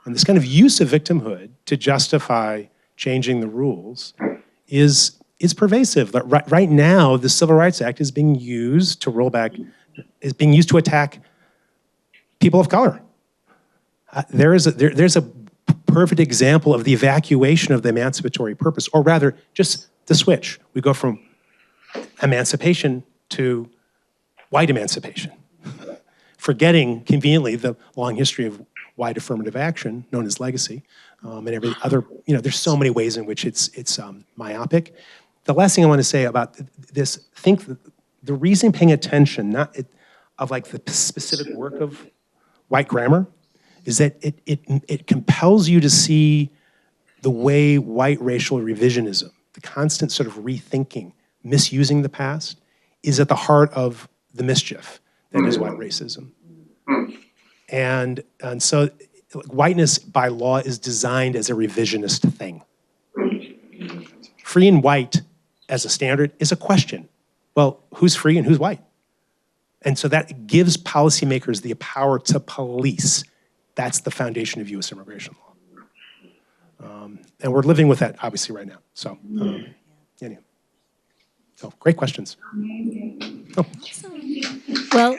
And this kind of use of victimhood to justify changing the rules is pervasive. Right now, the Civil Rights Act is being used to attack people of color. There's a perfect example of the evacuation of the emancipatory purpose, or rather, just the switch. We go from emancipation to white emancipation, forgetting conveniently the long history of white affirmative action, known as legacy, and every other, there's so many ways in which it's myopic. The last thing I want to say about this, think the reason paying attention, of like the specific work of white grammar, is that it compels you to see the way white racial revisionism, the constant sort of rethinking, misusing the past, is at the heart of the mischief that is white racism. And so whiteness by law is designed as a revisionist thing. Free and white as a standard is a question. Well, who's free and who's white? And so that gives policymakers the power to police. That's the foundation of U.S. immigration law. And we're living with that, obviously, right now. So, anyway. So, great questions. Oh. Well,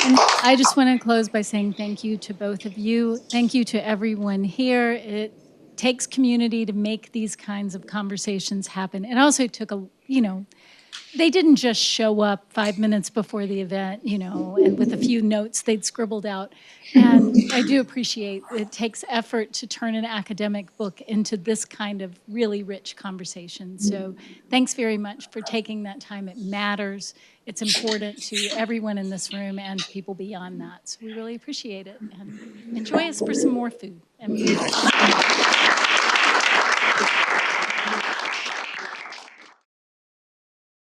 and I just want to close by saying thank you to both of you. Thank you to everyone here. It takes community to make these kinds of conversations happen. It also took they didn't just show up 5 minutes before the event, and with a few notes they'd scribbled out. And I do appreciate it takes effort to turn an academic book into this kind of really rich conversation. So thanks very much for taking that time. It matters. It's important to everyone in this room and people beyond that. So we really appreciate it. And enjoy us for some more food. And